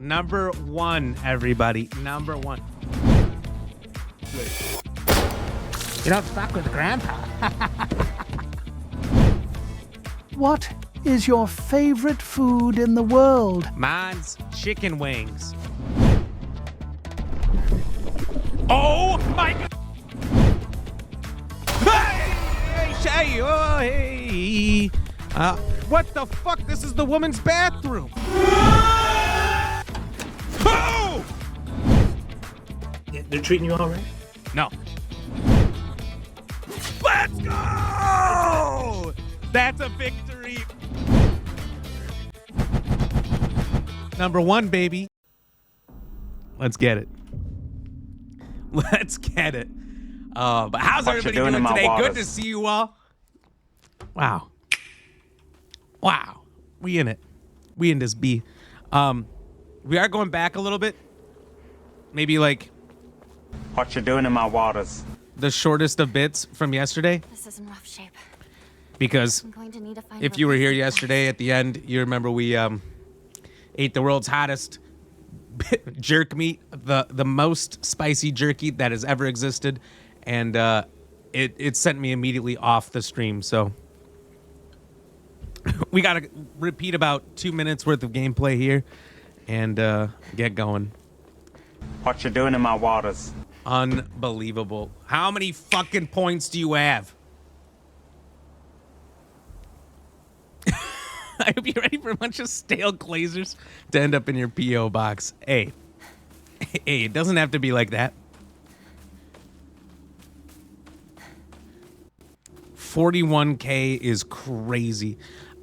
Number one, everybody. Number one. You don't fuck with Grandpa. What is your favorite food in the world? Mine's chicken wings. Oh my God! Hey, oh, hey. What the fuck? This is the woman's bathroom. Oh! They're treating you all right? No. Let's go! That's a victory. Number one, baby. Let's get it. Let's get it. But how's everybody doing today? Good to see you all. Wow. Wow. We in it. We in this B. We are going back a little bit. Maybe like What you doing in my waters? the shortest of bits from yesterday. This is in rough shape. Because I'm going to need to find if you were here yesterday at the end, you remember we ate the world's hottest jerk meat, the most spicy jerky that has ever existed, and it sent me immediately off the stream. So we got to repeat about 2 minutes worth of gameplay here and get going. What you doing in my waters? Unbelievable. How many fucking points do you have? I hope you're ready for a bunch of stale glazers to end up in your P.O. box. Hey, it doesn't have to be like that. 41K is crazy.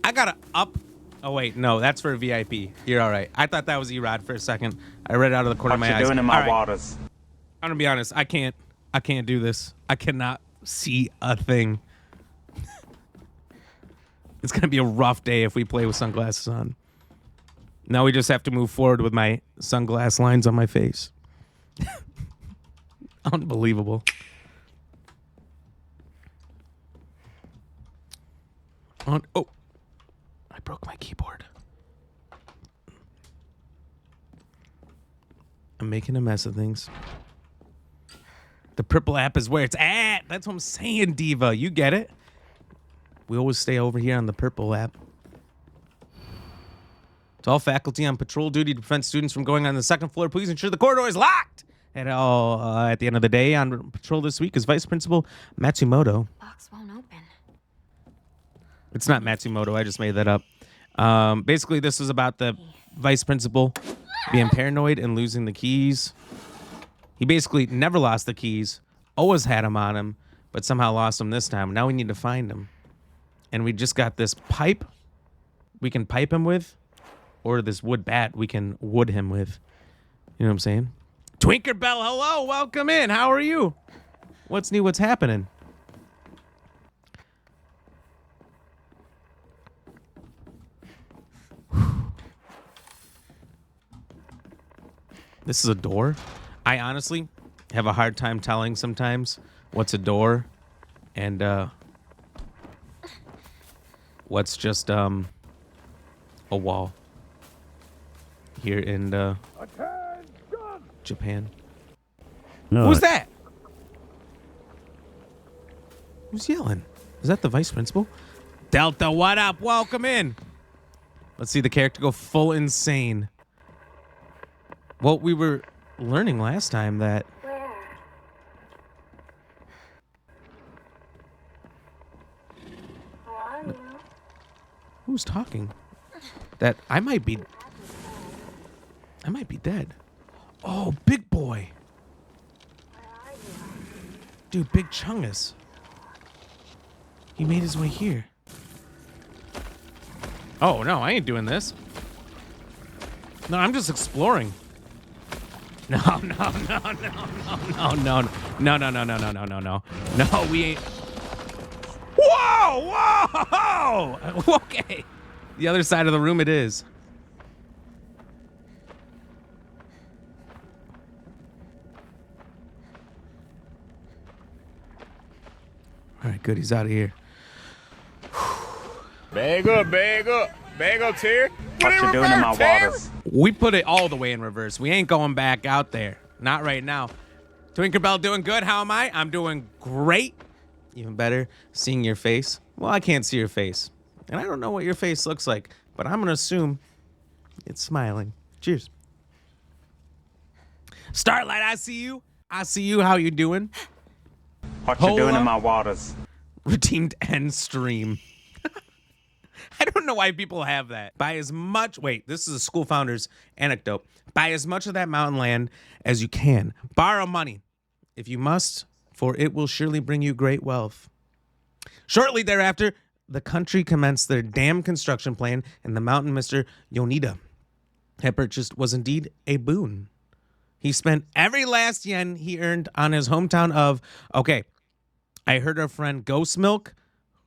I gotta up. Oh wait, no, that's for a VIP. You're all right. I thought that was Erod for a second. I read it out of the corner of my eyes. What you doing in my All right. waters? I'm gonna be honest. I can't do this. I cannot see a thing. It's gonna be a rough day if we play with sunglasses on. Now we just have to move forward with my sunglass lines on my face. Unbelievable. Oh, I broke my keyboard. I'm making a mess of things. The purple app is where it's at. That's what I'm saying, Diva. You get it? We always stay over here on the purple app. To all faculty on patrol duty to prevent students from going on the second floor, please ensure the corridor is locked. At the end of the day, on patrol this week is Vice Principal Matsumoto. Box won't open. It's not Matsumoto. I just made that up. Basically, this is about the Vice Principal being paranoid and losing the keys. He basically never lost the keys, always had them on him, but somehow lost them this time. Now we need to find him. And we just got this pipe we can pipe him with, or this wood bat we can wood him with. You know what I'm saying? Twinkerbell, hello, welcome in. How are you? What's new? What's happening? This is a door. I honestly have a hard time telling sometimes what's a door and what's just a wall here in Japan. No. Who's that? Who's yelling? Is that the vice principal? Delta, what up? Welcome in. Let's see the character go full insane. Well, we were learning last time that... Who's talking? That I might be dead. Oh, big boy. Dude, Big Chungus. He made his way here. Oh, no, I ain't doing this. No, I'm just exploring. No, we ain't. Whoa! Okay. The other side of the room it is. All right, good. He's out of here. Bag up. Bag up's here. What you doing in my waters? We put it all the way in reverse. We ain't going back out there. Not right now. Tinkerbell doing good. How am I? I'm doing great. Even better, seeing your face. Well, I can't see your face. And I don't know what your face looks like, but I'm going to assume it's smiling. Cheers. Starlight, I see you. I see you. How you doing? What you doing Hola. in my waters? Redeemed end stream. I don't know why people have that. Buy as much. Wait, this is a school founder's anecdote. Buy as much of that mountain land as you can. Borrow money if you must, for it will surely bring you great wealth. Shortly thereafter, the country commenced their dam construction plan, and the mountain Mr. Yonida had purchased was indeed a boon. He spent every last yen he earned on his hometown of, okay, I heard our friend Ghost Milk,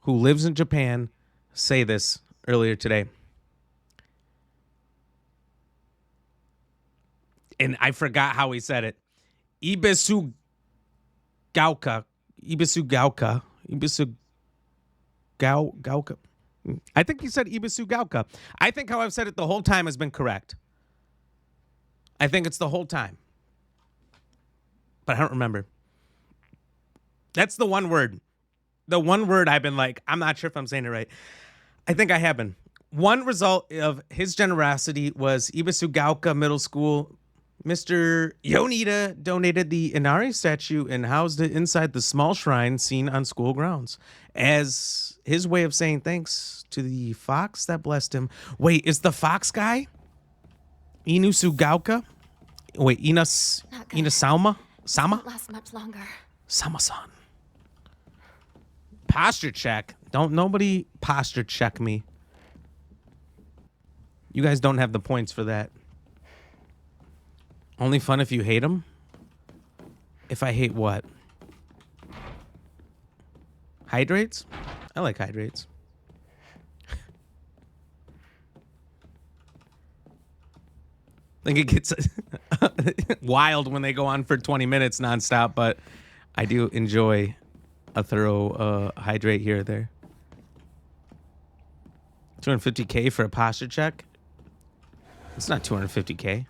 who lives in Japan, say this earlier today. And I forgot how he said it. Ibisu Gauka. I think he said Ibisu Gauka. I think how I've said it the whole time has been correct. I think it's the whole time. But I don't remember. That's the one word. The one word I've been like, I'm not sure if I'm saying it right. I think I have been. One result of his generosity was Ibisugaoka Middle School. Mr. Yonida donated the Inari statue and housed it inside the small shrine seen on school grounds as his way of saying thanks to the fox that blessed him. Wait, is the fox guy Inusugauka? Wait, Inasauma? Sama? Won't last much longer. Sama-san. Posture check. Don't nobody posture check me. You guys don't have the points for that. Only fun if you hate them? If I hate what? Hydrates? I like hydrates. I think it gets wild when they go on for 20 minutes nonstop, but I do enjoy a thorough hydrate here or there. 250K for a posture check? It's not 250K.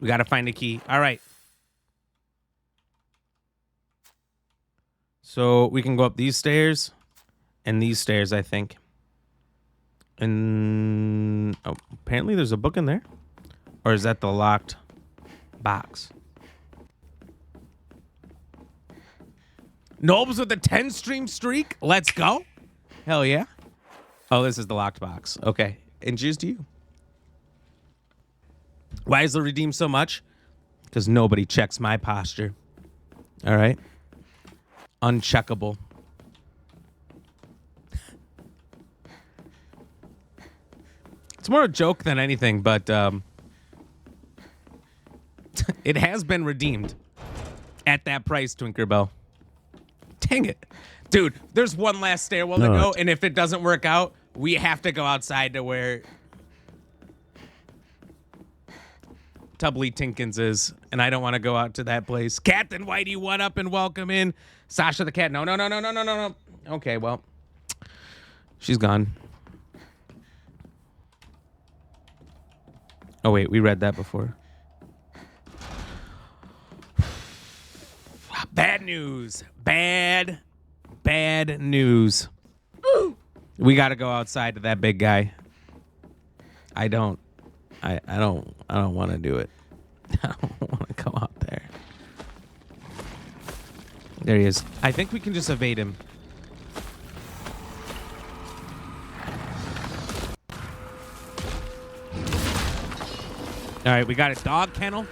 We got to find a key. All right. So we can go up these stairs and these stairs, I think. And oh, apparently there's a book in there. Or is that the locked box? Nobes with a 10 stream streak. Let's go. Hell yeah. Oh, this is the locked box. Okay. And cheers to you. Why is the redeem so much? Because nobody checks my posture. All right. Uncheckable. It's more a joke than anything, but it has been redeemed at that price, Tinkerbell. Dang it. Dude, there's one last stairwell to go, and if it doesn't work out, we have to go outside to where Tubbly Tinkins is, and I don't want to go out to that place. Captain Whitey, what up and welcome in. Sasha the cat. No. Okay, well, she's gone. Oh, wait, we read that before. Bad news. Bad news. We got to go outside to that big guy. I don't want to do it. I don't want to go out there. There he is. I think we can just evade him. All right, we got a dog kennel.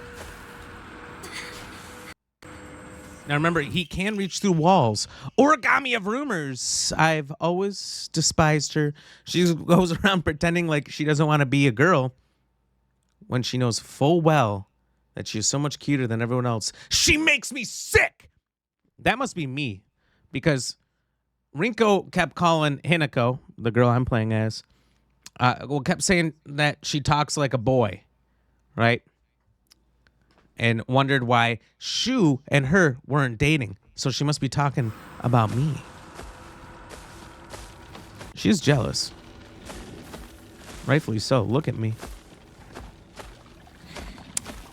Now remember, he can reach through walls. Origami of rumors. I've always despised her. She goes around pretending like she doesn't want to be a girl when she knows full well that she is so much cuter than everyone else. She makes me sick. That must be me, because Rinko kept calling Hinako, the girl I'm playing as, kept saying that she talks like a boy, right? And wondered why Shu and her weren't dating. So she must be talking about me. She's jealous. Rightfully so. Look at me.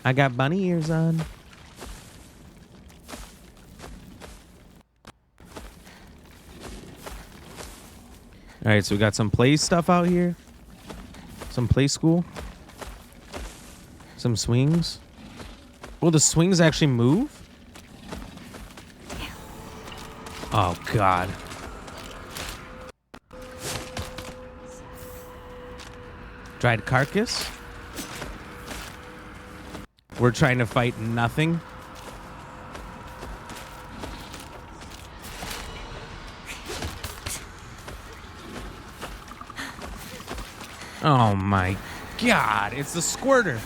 I got bunny ears on. All right, so we got some play stuff out here. Some play school. Some swings. Will the swings actually move? Oh, God. Dried carcass. We're trying to fight nothing. Oh my God, it's the squirter.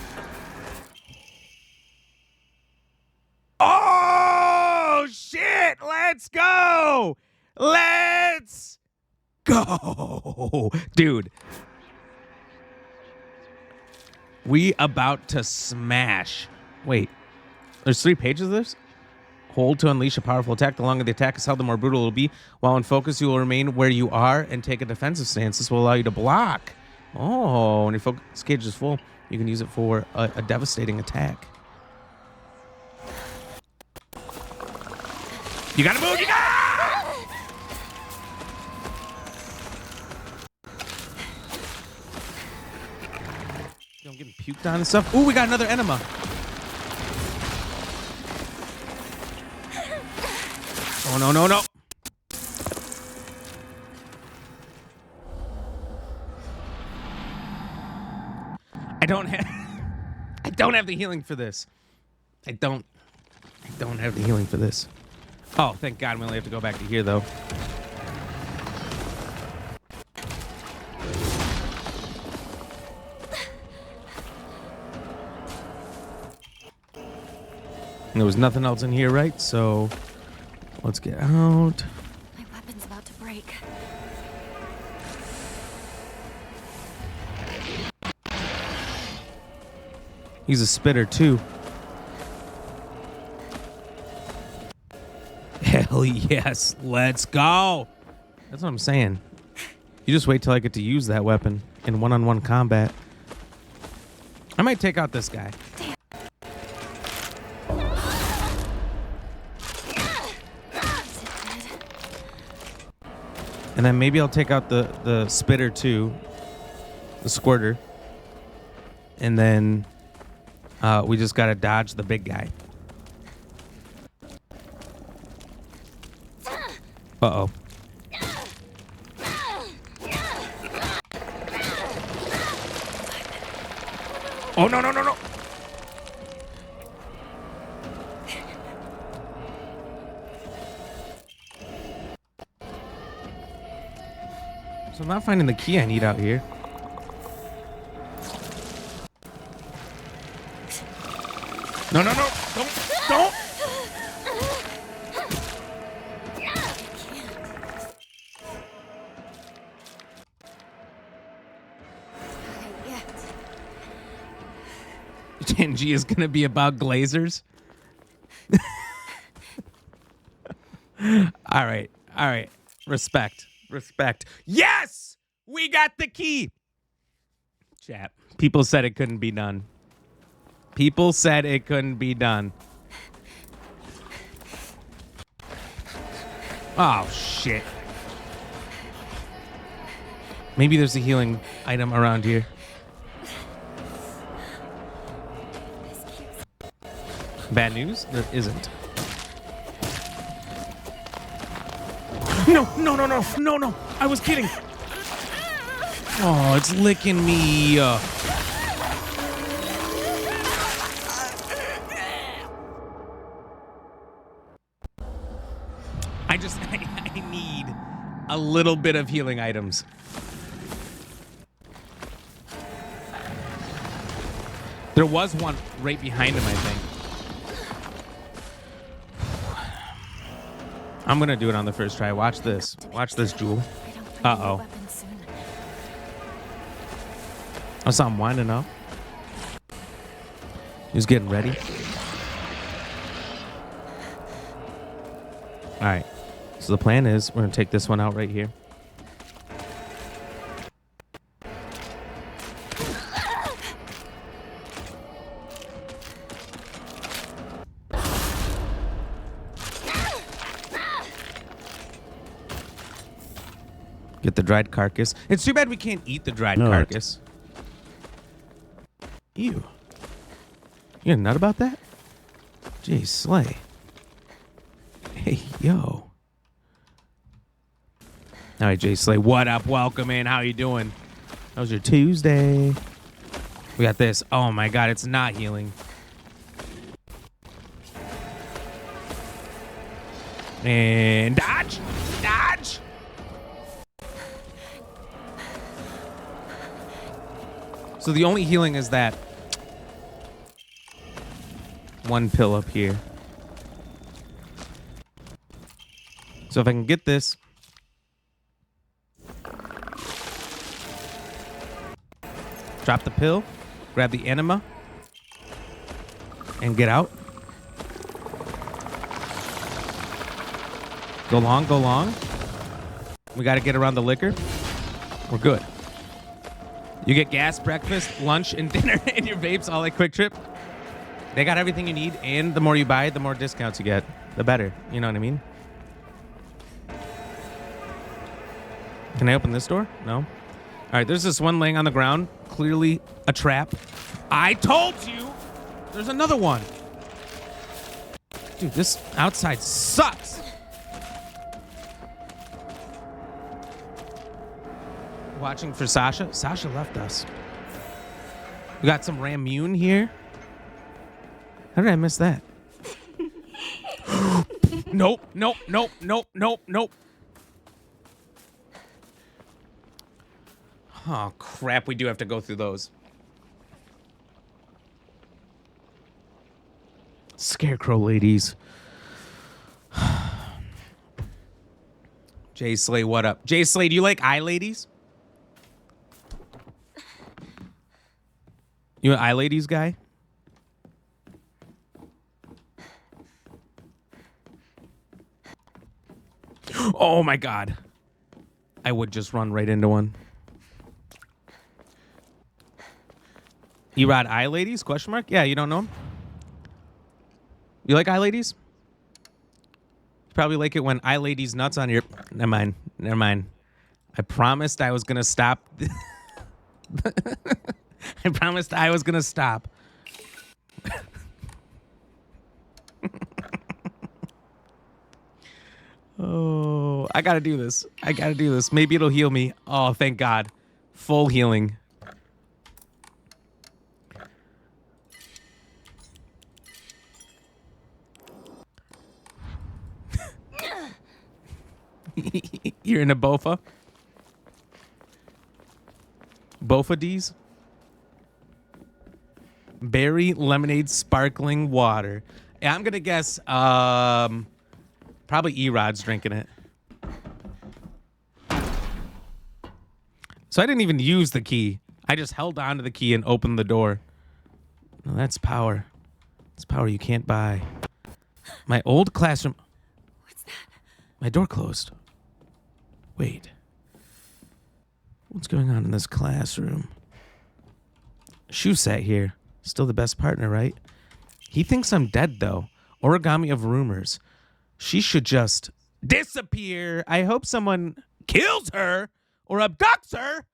Oh shit, let's go. Let's go. Dude. We about to smash. Wait, there's 3 pages of this? Hold to unleash a powerful attack. The longer the attack is held, the more brutal it will be. While in focus, you will remain where you are and take a defensive stance. This will allow you to block. Oh, when your focus gauge is full, you can use it for a devastating attack. You gotta move! You gotta... I'm getting puked on and stuff. Ooh, we got another enema. Oh, no, no, no. I don't have the healing for this. I don't have the healing for this. Oh, thank God we only have to go back to here, though. And there was nothing else in here, right? So let's get out. My weapon's about to break. He's a spitter, too. Hell yes. Let's go. That's what I'm saying. You just wait till I get to use that weapon in one-on-one combat. I might take out this guy. And then maybe I'll take out the spitter, too. The squirter. And then... we just gotta dodge the big guy. Uh-oh. Oh, no, no, no, no. So I'm not finding the key I need out here. No, no, no. Don't. Genji is going to be about glazers. All right. All right. Respect. Respect. Yes! We got the key. Chat. People said it couldn't be done. People said it couldn't be done. Oh, shit. Maybe there's a healing item around here. Bad news? There isn't. No, no, no, no, no, no. I was kidding. Oh, it's licking me. I need a little bit of healing items. There was one right behind him, I think. I'm going to do it on the first try. Watch this. Watch this, Jewel. Uh-oh. I saw him winding up. He's getting ready. All right. So the plan is we're going to take this one out right here. Get the dried carcass. It's too bad we can't eat the dried No, carcass. Ew. You a nut about that? Jeez, Slay. Hey, yo. All right, Jay Slay. What up? Welcome in. How you doing? How was your Tuesday? We got this. Oh my God, it's not healing. And dodge! Dodge! So the only healing is that one pill up here. So if I can get this. Drop the pill. Grab the enema. And get out. Go long, go long. We got to get around the liquor. We're good. You get gas, breakfast, lunch, and dinner in your vapes all like Quick Trip. They got everything you need, and the more you buy, the more discounts you get. The better. You know what I mean? Can I open this door? No. All right, there's this one laying on the ground. Clearly a trap. I told you! There's another one. Dude, this outside sucks. Watching for Sasha. Sasha left us. We got some Ramune here. How did I miss that? Nope, nope, nope, nope, nope, nope. Oh, crap. We do have to go through those. Scarecrow ladies. Jay Slay, what up? Jay Slay, do you like eye ladies? You an eye ladies guy? Oh my God. I would just run right into one. Erod eye ladies? Question mark? Yeah, you don't know them? You like eye ladies? You probably like it when eye ladies nuts on your... Never mind. Never mind. I promised I was going to stop. I promised I was going to stop. Oh, I got to do this. I got to do this. Maybe it'll heal me. Oh, thank God. Full healing. You're in a Bofa? Bofa D's? Berry lemonade sparkling water. Yeah, I'm gonna guess probably Erod's drinking it. So I didn't even use the key. I just held onto the key and opened the door. No, that's power. It's power you can't buy. My old classroom. What's that? My door closed. Wait. What's going on in this classroom? Shu sat here. Still the best partner, right? He thinks I'm dead, though. Origami of rumors. She should just disappear. I hope someone kills her or abducts her.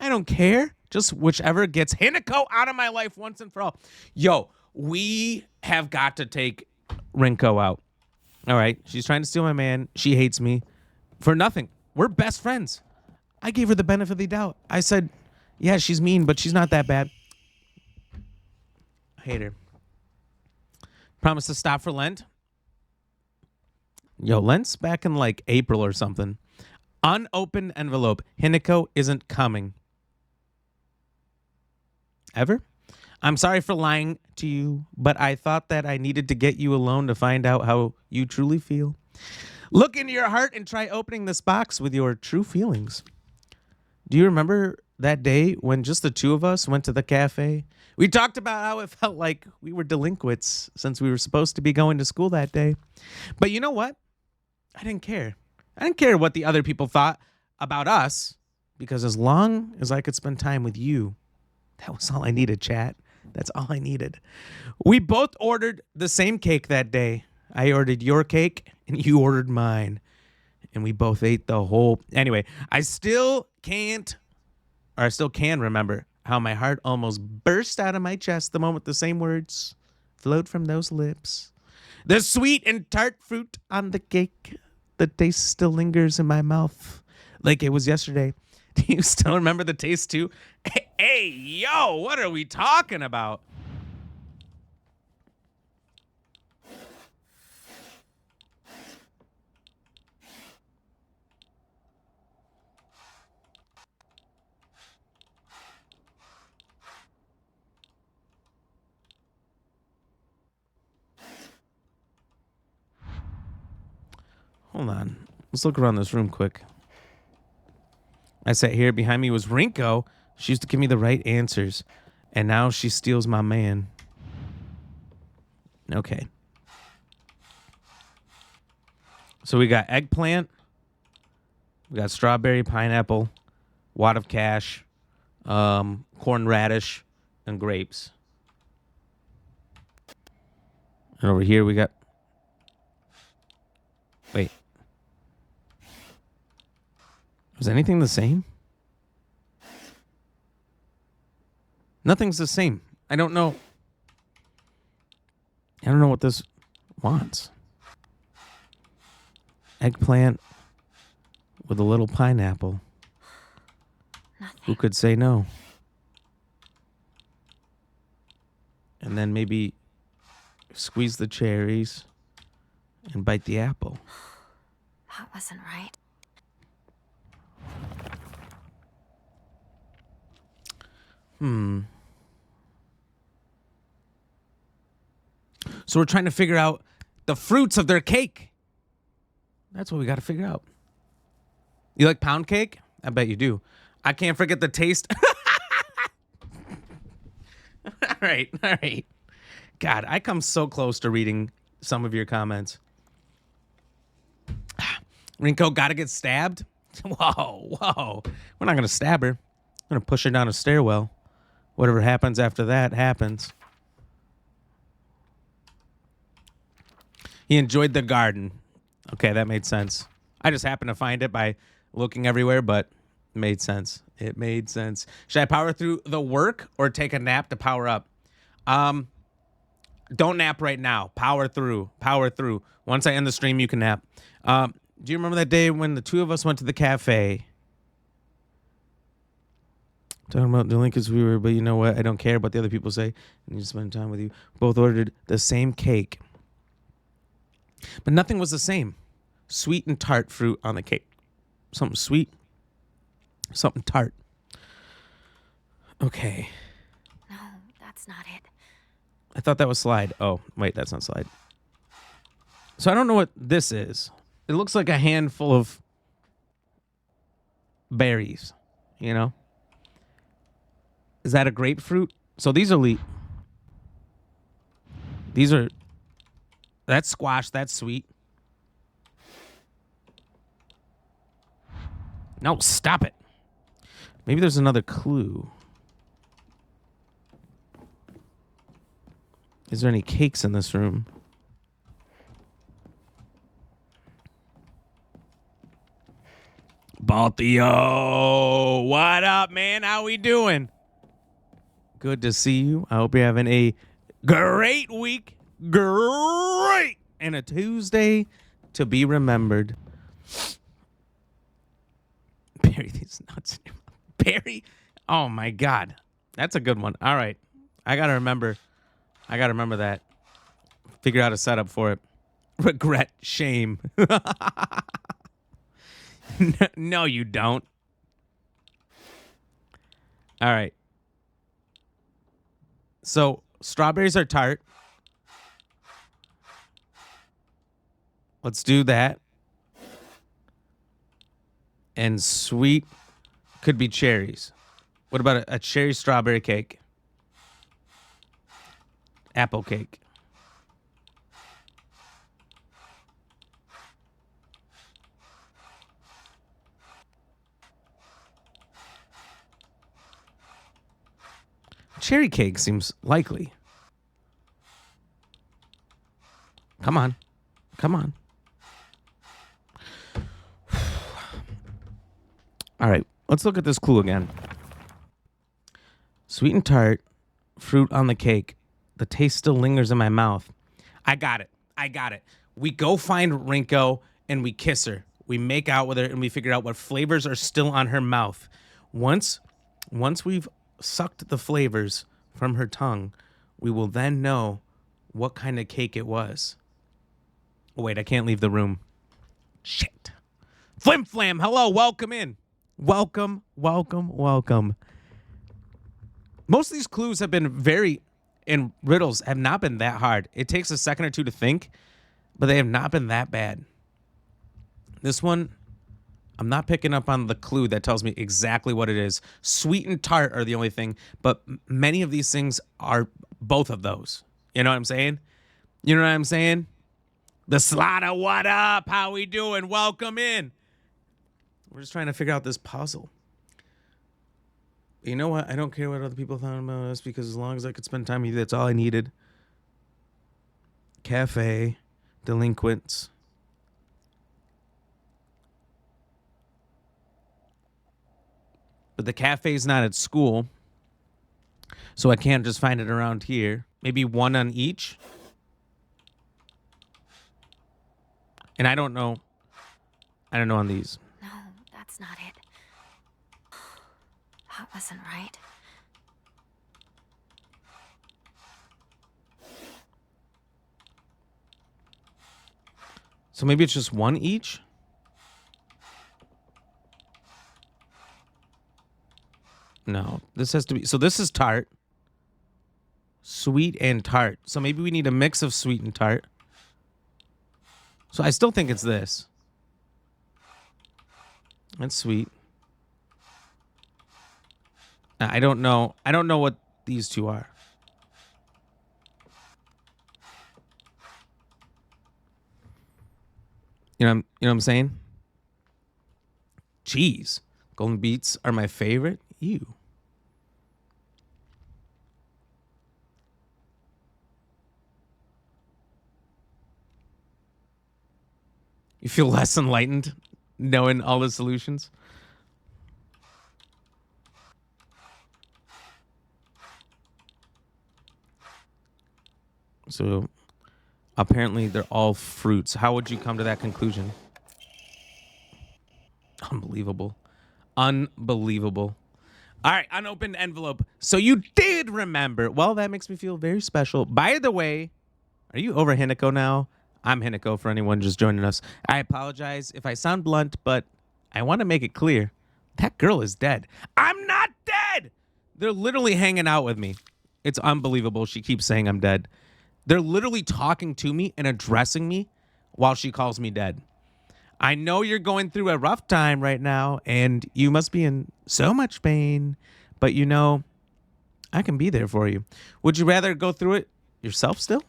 I don't care. Just whichever gets Hinako out of my life once and for all. Yo, we have got to take Rinko out. All right. She's trying to steal my man. She hates me for nothing. We're best friends. I gave her the benefit of the doubt. I said, yeah, she's mean, but she's not that bad. I hate her. Promise to stop for Lent. Yo, Lent's back in like April or something. Unopened envelope. Hinako isn't coming. Ever? I'm sorry for lying to you, but I thought that I needed to get you alone to find out how you truly feel. Look into your heart and try opening this box with your true feelings. Do you remember that day when just the two of us went to the cafe? We talked about how it felt like we were delinquents since we were supposed to be going to school that day. But you know what? I didn't care. I didn't care what the other people thought about us, because as long as I could spend time with you, that was all I needed, chat. That's all I needed. We both ordered the same cake that day. I ordered your cake and you ordered mine. and we both ate the whole. Anyway, I still can remember how my heart almost burst out of my chest the moment the same words flowed from those lips. The sweet and tart fruit on the cake. The taste still lingers in my mouth like it was yesterday. Do you still remember the taste too? Hey, yo, what are we talking about? Hold on. Let's look around this room quick. I sat here. Behind me was Rinko. She used to give me the right answers. And now she steals my man. Okay. So we got eggplant. We got strawberry, pineapple, wad of cash, corn radish, and grapes. And over here we got... Wait. Was anything the same? Nothing's the same. I don't know. I don't know what this wants. Eggplant with a little pineapple. Nothing. Who could say no? And then maybe squeeze the cherries and bite the apple. That wasn't right. So we're trying to figure out the fruits of their cake. That's what we got to figure out. You like pound cake? I bet you do. I can't forget the taste. All right. God, I come so close to reading some of your comments. Rinko, gotta get stabbed? Whoa. We're not going to stab her. I'm going to push her down a stairwell. Whatever happens after that happens. He enjoyed the garden. Okay, that made sense. I just happened to find it by looking everywhere, but it made sense. It made sense. Should I power through the work or take a nap to power up? Don't nap right now. Power through. Once I end the stream, you can nap. Do you remember that day when the two of us went to the cafe? Talking about the Lincolns we were, but you know what? I don't care what the other people say. I need to spend time with you. Both ordered the same cake. But nothing was the same. Sweet and tart fruit on the cake. Something sweet, something tart. Okay. No, that's not it. I thought that was slide. Oh, wait, that's not slide. So I don't know what this is. It looks like a handful of berries, you know? Is that a grapefruit? So these are that's squash, that's sweet. No, stop it. Maybe there's another clue. Is there any cakes in this room? Baltio, what up, man? How we doing? Good to see you. I hope you're having a great week. Great. And a Tuesday to be remembered. Bury these nuts in your mouth. Bury? Oh, my God. That's a good one. All right. I got to remember that. Figure out a setup for it. Regret, shame. No, you don't. All right. So, strawberries are tart. Let's do that. And sweet could be cherries. What about a cherry strawberry cake? Apple cake. Cherry cake seems likely. Come on. All right, let's look at this clue again. Sweet and tart, fruit on the cake. The taste still lingers in my mouth. I got it. I got it. We go find Rinko and we kiss her. We make out with her and we figure out what flavors are still on her mouth. Once we've sucked the flavors from her tongue, we will then know what kind of cake it was. Oh, wait, I can't leave the room. Shit. Flim Flam, hello, welcome in. Welcome, welcome, welcome. Most of these clues have been and riddles have not been that hard. It takes a second or two to think, but they have not been that bad. This one, I'm not picking up on the clue that tells me exactly what it is. Sweet and tart are the only thing, but many of these things are both of those. You know what I'm saying? You know what I'm saying? The Slaughter, what up? How we doing? Welcome in. We're just trying to figure out this puzzle. You know what? I don't care what other people thought about us because as long as I could spend time with you, that's all I needed. Cafe, delinquents. But the cafe's not at school, so I can't just find it around here. Maybe one on each. And I don't know on these. No, that's not it. That wasn't right. So maybe it's just one each? No, this has to be. So this is tart. Sweet and tart. So maybe we need a mix of sweet and tart. So I still think it's this. That's sweet. I don't know. I don't know what these two are. You know what I'm saying? Cheese. Golden beets are my favorite. Ew. You feel less enlightened knowing all the solutions? So apparently they're all fruits. How would you come to that conclusion? Unbelievable. Unbelievable. All right, unopened envelope. So you did remember. Well, that makes me feel very special. By the way, are you over Hinako now? I'm Hinako for anyone just joining us. I apologize if I sound blunt, but I want to make it clear. That girl is dead. I'm not dead! They're literally hanging out with me. It's unbelievable. She keeps saying I'm dead. They're literally talking to me and addressing me while she calls me dead. I know you're going through a rough time right now, and you must be in so much pain, but you know, I can be there for you. Would you rather go through it yourself still?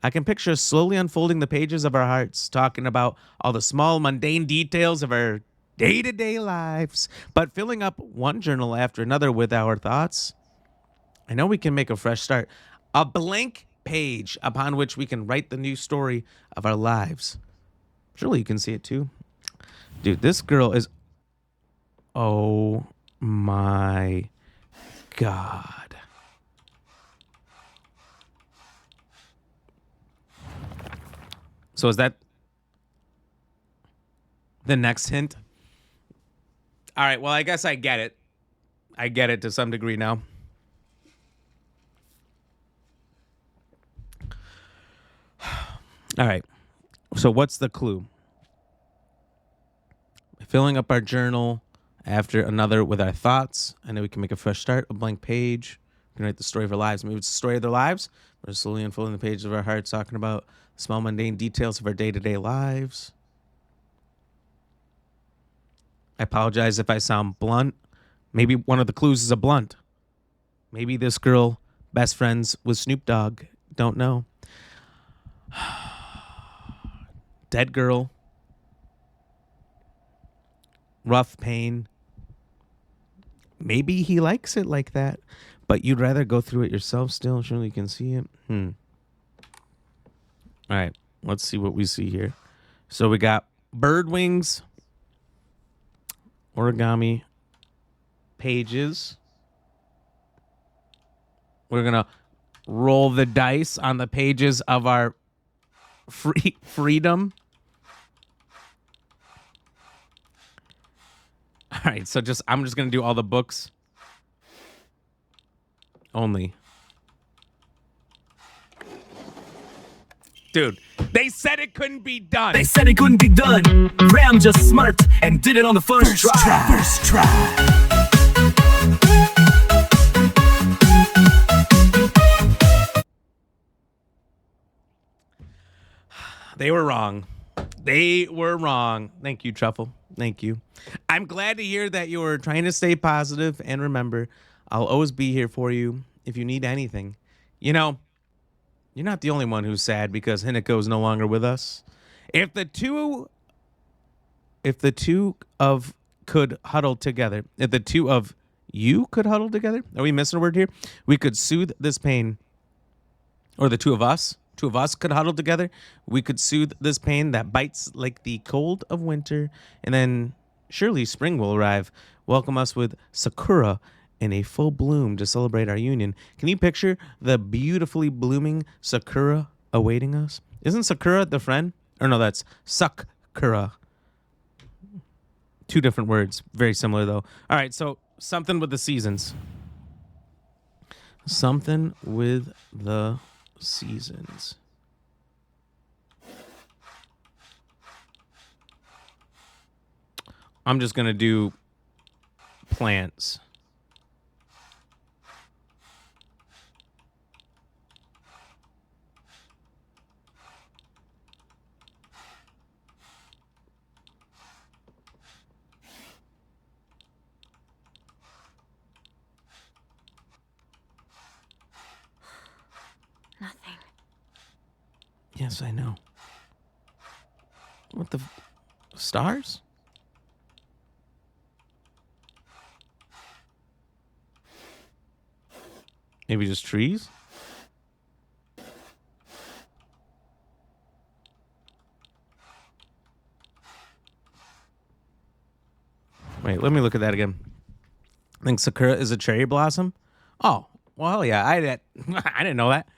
I can picture us slowly unfolding the pages of our hearts, talking about all the small, mundane details of our day-to-day lives, but filling up one journal after another with our thoughts. I know we can make a fresh start, a blank page upon which we can write the new story of our lives. Surely you can see it too. Dude, this girl is... Oh my God. So is that the next hint? All right, well, I guess I get it. I get it to some degree now. All right. So what's the clue? Filling up our journal after another with our thoughts. I know we can make a fresh start, a blank page. We can write the story of our lives. Maybe it's the story of their lives. We're slowly unfolding the pages of our hearts, talking about the small mundane details of our day-to-day lives. I apologize if I sound blunt. Maybe one of the clues is a blunt. Maybe this girl, best friends with Snoop Dogg. Don't know. Dead girl. Rough pain. Maybe he likes it like that, but you'd rather go through it yourself still. Surely you can see it. All right, let's see what we see here. So we got bird wings, origami pages. We're going to roll the dice on the pages of our freedom. All right, so I'm just going to do all the books only. Dude, they said it couldn't be done. They said it couldn't be done. Ram just smart and did it on the first try. First try. They were wrong. They were wrong. Thank you, Truffle. Thank you. I'm glad to hear that you were trying to stay positive, and remember, I'll always be here for you if you need anything. You know, you're not the only one who's sad because Hinako is no longer with us. If the two of could huddle together, if the two of you could huddle together, are we missing a word here? We could soothe this pain, or the two of us could huddle together. We could soothe this pain that bites like the cold of winter, and then surely spring will arrive, welcome us with sakura in a full bloom to celebrate our union. Can you picture the beautifully blooming sakura awaiting us? Isn't sakura the friend? Or no, that's sakura. Two different words, very similar though. All right, so something with the seasons. Something with the seasons. I'm just gonna do plants. Nothing. Yes, I know. What the stars? Maybe just trees? Wait, let me look at that again. I think sakura is a cherry blossom. Oh, well, yeah, I didn't know that.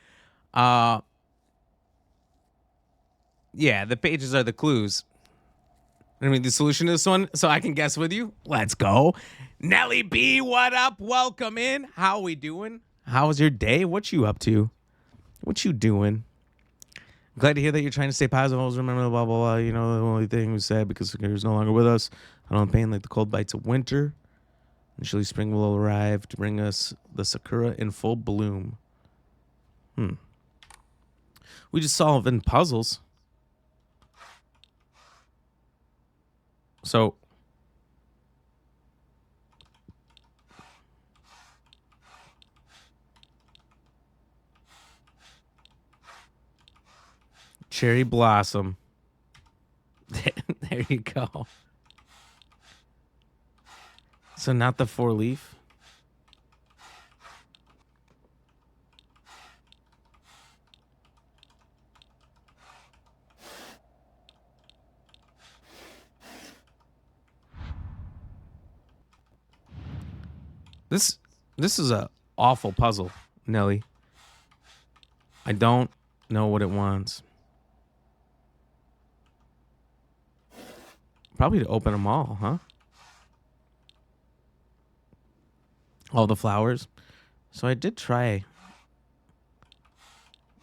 Yeah, the pages are the clues. I mean, the solution to this one, so I can guess with you. Let's go. Nelly B, what up? Welcome in. How we doing? How was your day? What you up to? What you doing? Glad to hear that you're trying to stay positive. Always remember the blah, blah, blah. You know, the only thing we said because Sakura's no longer with us. I don't pain like the cold bites of winter. And surely spring will arrive to bring us the Sakura in full bloom. We just solving puzzles. So, cherry blossom. There you go. So not the 4-leaf. This is a awful puzzle, Nelly. I don't know what it wants. Probably to open them all, huh? All the flowers. So I did try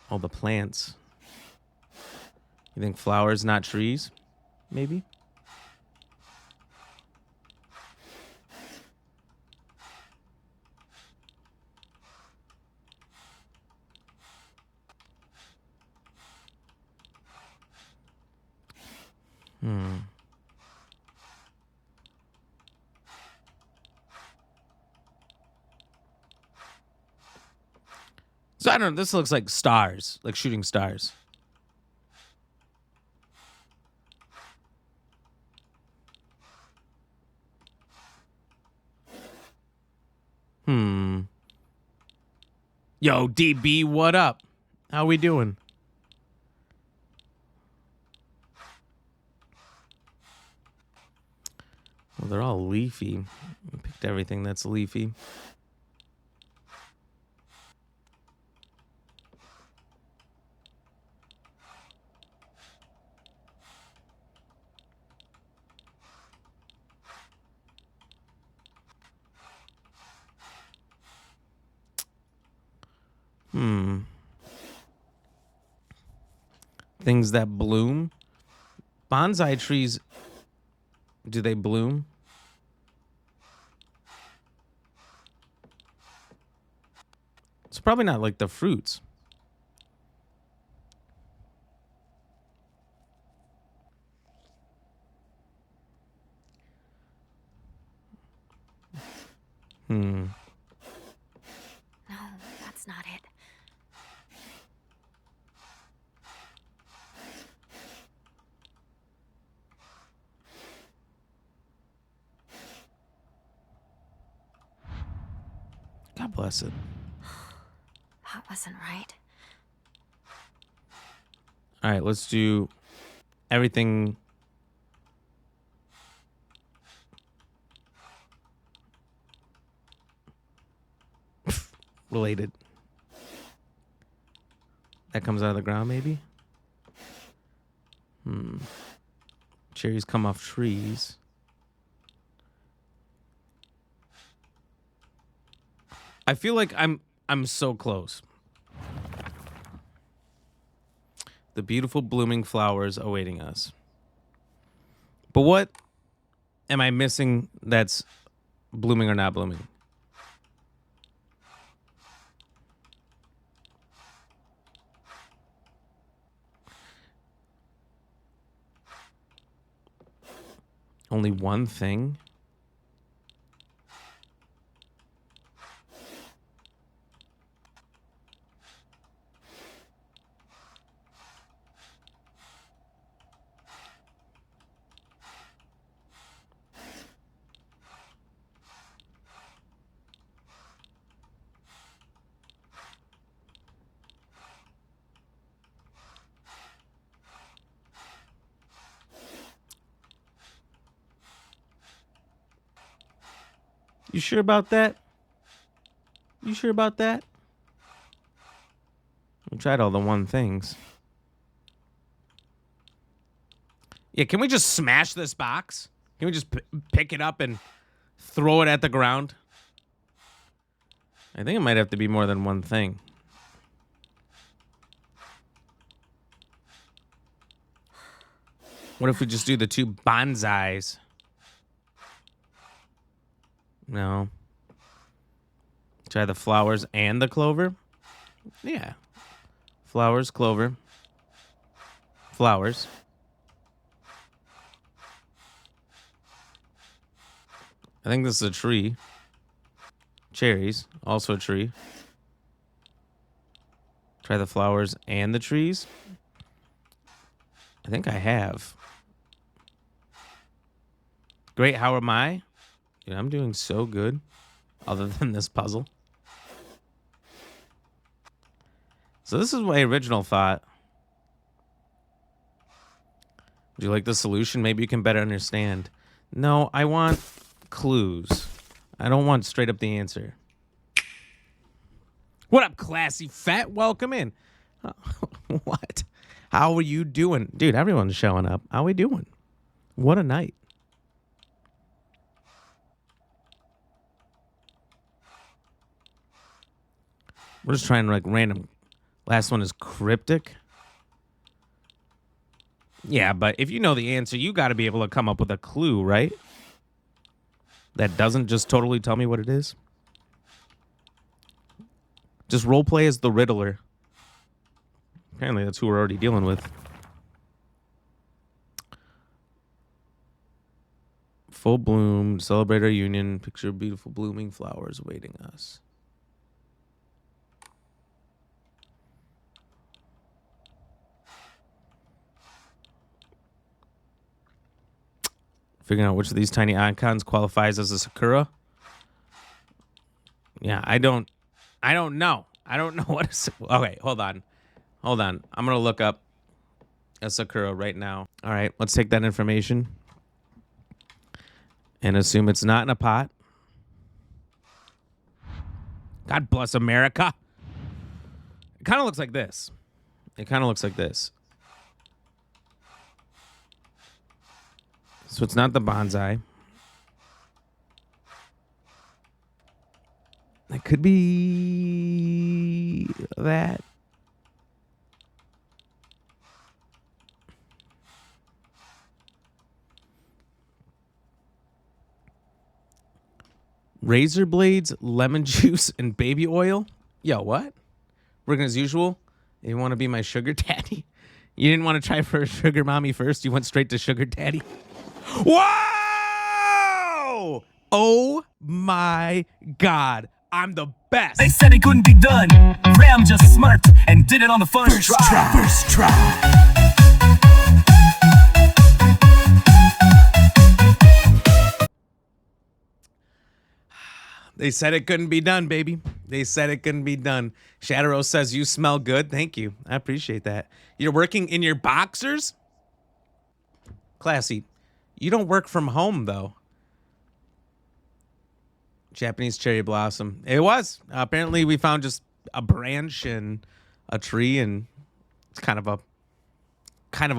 all the plants. You think flowers, not trees? Maybe? So I don't know. This looks like stars, like shooting stars. Yo, DB, what up? How we doing? Well, they're all leafy. I picked everything that's leafy. Things that bloom. Bonsai trees, do they bloom? It's probably not like the fruits. No, that's not it. God bless it. That wasn't right. All right, let's do everything. Related. That comes out of the ground, maybe? Cherries come off trees. I feel like I'm so close. The beautiful blooming flowers awaiting us. But what am I missing that's blooming or not blooming? Only one thing? You sure about that? You sure about that? We tried all the one things. Yeah, can we just smash this box? Can we just pick it up and throw it at the ground? I think it might have to be more than one thing. What if we just do the two bonsais? No. Try the flowers and the clover? Yeah. Flowers, clover. Flowers. I think this is a tree. Cherries, also a tree. Try the flowers and the trees. I think I have. Great, how am I? Dude, I'm doing so good. Other than this puzzle. So this is my original thought. Do you like the solution? Maybe you can better understand. No, I want clues. I don't want straight up the answer. What up, classy fat? Welcome in. What? How are you doing? Dude, everyone's showing up. How we doing? What a night. We're just trying like random. Last one is cryptic. Yeah, but if you know the answer, you got to be able to come up with a clue, right? That doesn't just totally tell me what it is. Just role play as the Riddler. Apparently, that's who we're already dealing with. Full bloom, celebrate our union, picture beautiful blooming flowers awaiting us. Figuring out which of these tiny icons qualifies as a sakura. Yeah, I don't know. I don't know what is. Okay, hold on. I'm going to look up a sakura right now. All right, let's take that information and assume it's not in a pot. God bless America. It kind of looks like this. It kind of looks like this. So it's not the bonsai. It could be that. Razor blades, lemon juice, and baby oil. Yo, what? Working as usual. You want to be my sugar daddy? You didn't want to try for a sugar mommy first. You went straight to sugar daddy. Whoa! Oh my God. I'm the best. They said it couldn't be done. Ram just smirked and did it on the first try. First try. They said it couldn't be done, baby. They said it couldn't be done. Shadow says you smell good. Thank you. I appreciate that. You're working in your boxers? Classy. You don't work from home, though. Japanese cherry blossom. It was. Apparently, we found just a branch and a tree, and it's kind of a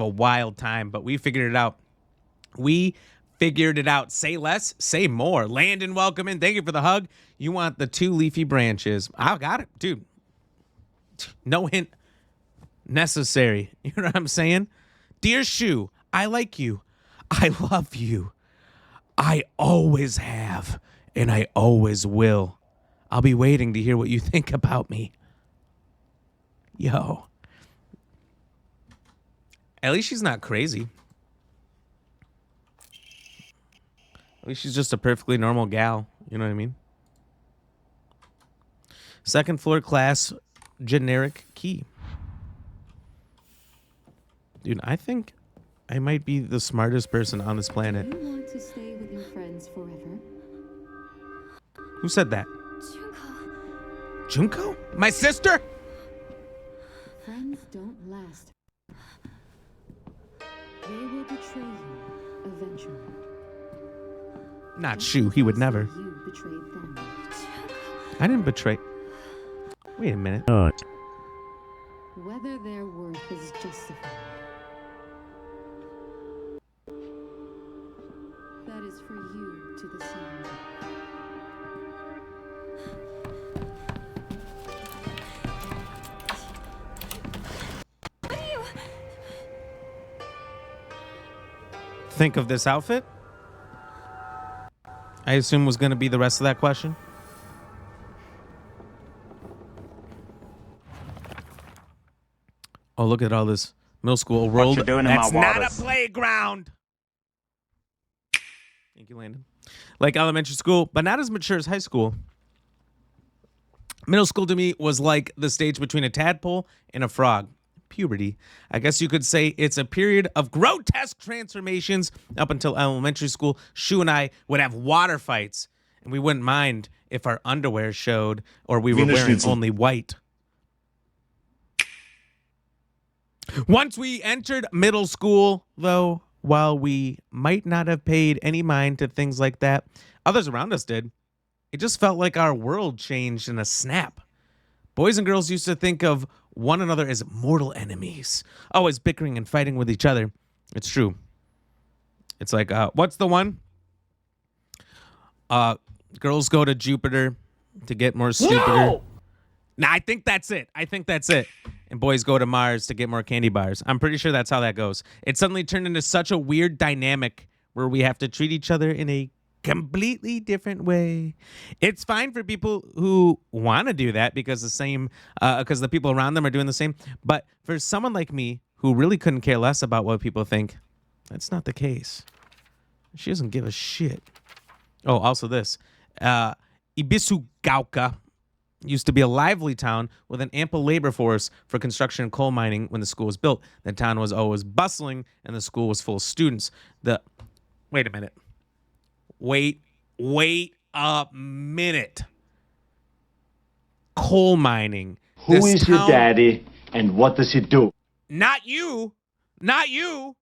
wild time, but we figured it out. We figured it out. Say less, say more. Landon, welcome in. Thank you for the hug. You want the 2 leafy branches. I got it, dude. No hint necessary. You know what I'm saying? Dear Shu, I like you. I love you. I always have, and I always will. I'll be waiting to hear what you think about me. Yo. At least she's not crazy. At least she's just a perfectly normal gal. You know what I mean? Second floor class, generic key. Dude, I think I might be the smartest person on this planet. You want to stay with your friends forever? Who said that? Junko. Junko? My sister? Friends don't last. They will betray you eventually. Not Shu. He would never. You betrayed them. I didn't betray. Wait a minute. Whether their worth is justified. That is for you to decide. Think of this outfit? I assume was going to be the rest of that question. Oh, look at all this middle school world. you doing in my That's not a waters? playground. Thank you, Landon. Like elementary school, but not as mature as high school. Middle school to me was like the stage between a tadpole and a frog. Puberty. I guess you could say it's a period of grotesque transformations. Up until elementary school, Shu and I would have water fights, and we wouldn't mind if our underwear showed or we were wearing only white. Once we entered middle school, though, while we might not have paid any mind to things like that, others around us did. It just felt like our world changed in a snap. Boys and girls used to think of one another as mortal enemies, always bickering and fighting with each other. It's true. It's like, what's the one? Girls go to Jupiter to get more stupider. No! Nah, I think that's it. And boys go to Mars to get more candy bars. I'm pretty sure that's how that goes. It suddenly turned into such a weird dynamic where we have to treat each other in a completely different way. It's fine for people who want to do that because the people around them are doing the same. But for someone like me who really couldn't care less about what people think, that's not the case. She doesn't give a shit. Oh, also this. Ibisugaoka used to be a lively town with an ample labor force for construction and coal mining when the school was built. The town was always bustling and the school was full of students. Wait a minute. Wait a minute. Coal mining. Who is your daddy and what does he do? Not you. Not you.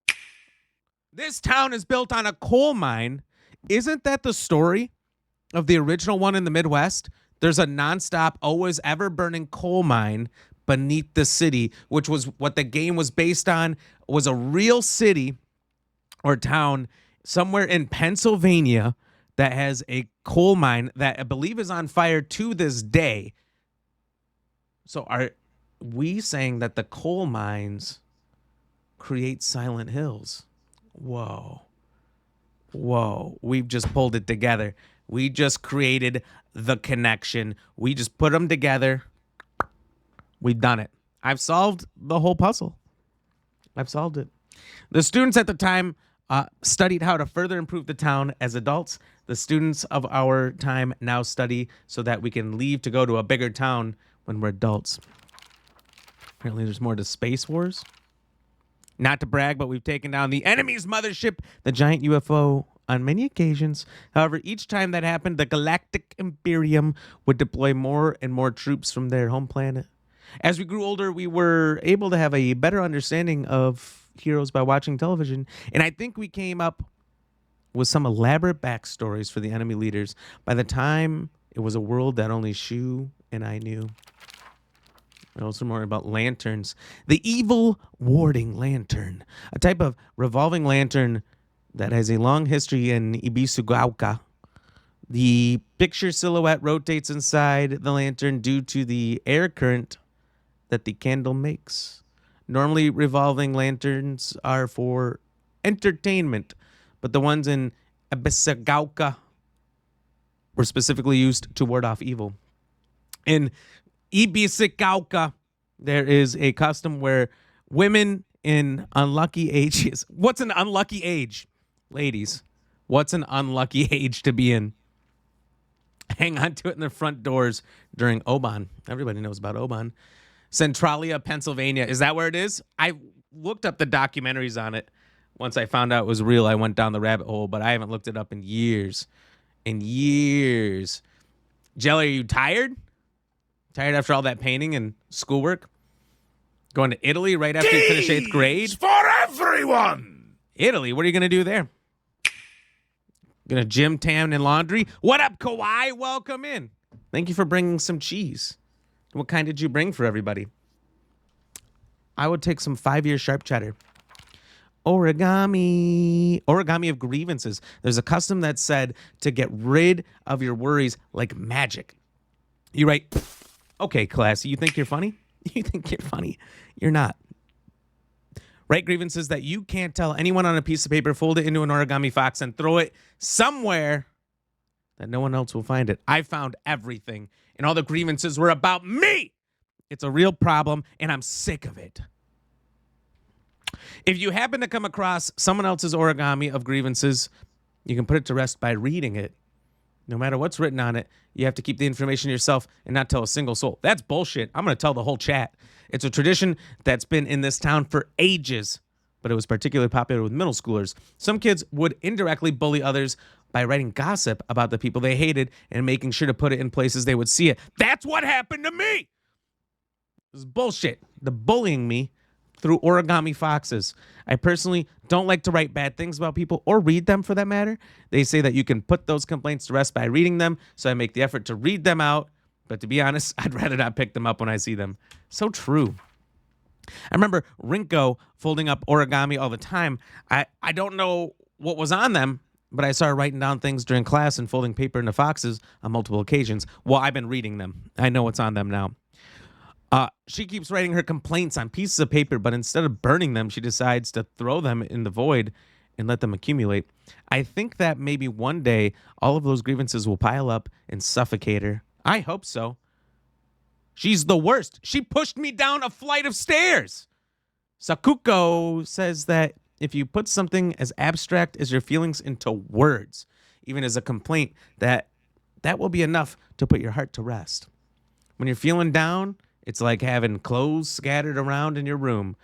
This town is built on a coal mine. Isn't that the story of the original one in the Midwest? There's a nonstop, always ever burning coal mine beneath the city, which was what the game was based on, was a real city or town somewhere in Pennsylvania that has a coal mine that I believe is on fire to this day. So are we saying that the coal mines create Silent Hills? Whoa. Whoa. We've just pulled it together. We just created the connection. We just put them together. We've done it. I've solved the whole puzzle. I've solved it. The students at the time studied how to further improve the town as adults. The students of our time now study so that we can leave to go to a bigger town when we're adults. Apparently there's more to Space Wars. Not to brag, but we've taken down the enemy's mothership, the giant UFO, on many occasions. However, each time that happened, the Galactic Imperium would deploy more and more troops from their home planet. As we grew older, we were able to have a better understanding of heroes by watching television, and I think we came up with some elaborate backstories for the enemy leaders. By the time it was a world that only Shu and I knew. And also more about lanterns. The evil warding lantern, a type of revolving lantern that has a long history in Ibisugaoka. The picture silhouette rotates inside the lantern due to the air current that the candle makes. Normally, revolving lanterns are for entertainment, but the ones in Ibisugaoka were specifically used to ward off evil. In Ibisugaoka, there is a custom where women in unlucky ages... What's an unlucky age? Ladies, what's an unlucky age to be in? Hang on to it in the front doors during Oban. Everybody knows about Oban. Centralia, Pennsylvania. Is that where it is? I looked up the documentaries on it. Once I found out it was real, I went down the rabbit hole, but I haven't looked it up in years. In years. Jelly, are you tired? Tired after all that painting and schoolwork? Going to Italy right after you finish 8th grade? For everyone! Italy, what are you going to do there? Going to gym, tan, and laundry? What up, Kawhi? Welcome in. Thank you for bringing some cheese. What kind did you bring for everybody? I would take some 5-year sharp cheddar. Origami. Origami of grievances. There's a custom that said to get rid of your worries like magic. You write, okay, class, you think you're funny? You think you're funny. You're not. Write grievances that you can't tell anyone on a piece of paper, fold it into an origami fox, and throw it somewhere that no one else will find it. I found everything, and all the grievances were about me. It's a real problem, and I'm sick of it. If you happen to come across someone else's origami of grievances, you can put it to rest by reading it. No matter what's written on it, you have to keep the information yourself and not tell a single soul. That's bullshit. I'm going to tell the whole chat. It's a tradition that's been in this town for ages, but it was particularly popular with middle schoolers. Some kids would indirectly bully others by writing gossip about the people they hated and making sure to put it in places they would see it. That's what happened to me. This is bullshit. The bullying me through origami foxes. I personally don't like to write bad things about people or read them for that matter. They say that you can put those complaints to rest by reading them, so I make the effort to read them out. But to be honest, I'd rather not pick them up when I see them. So true. I remember Rinko folding up origami all the time. I don't know what was on them, but I started writing down things during class and folding paper into foxes on multiple occasions. Well, I've been reading them. I know what's on them now. She keeps writing her complaints on pieces of paper, but instead of burning them, she decides to throw them in the void and let them accumulate. I think that maybe one day all of those grievances will pile up and suffocate her. I hope so. She's the worst. She pushed me down a flight of stairs. Sakuko says that if you put something as abstract as your feelings into words, even as a complaint, that will be enough to put your heart to rest. When you're feeling down, it's like having clothes scattered around in your room.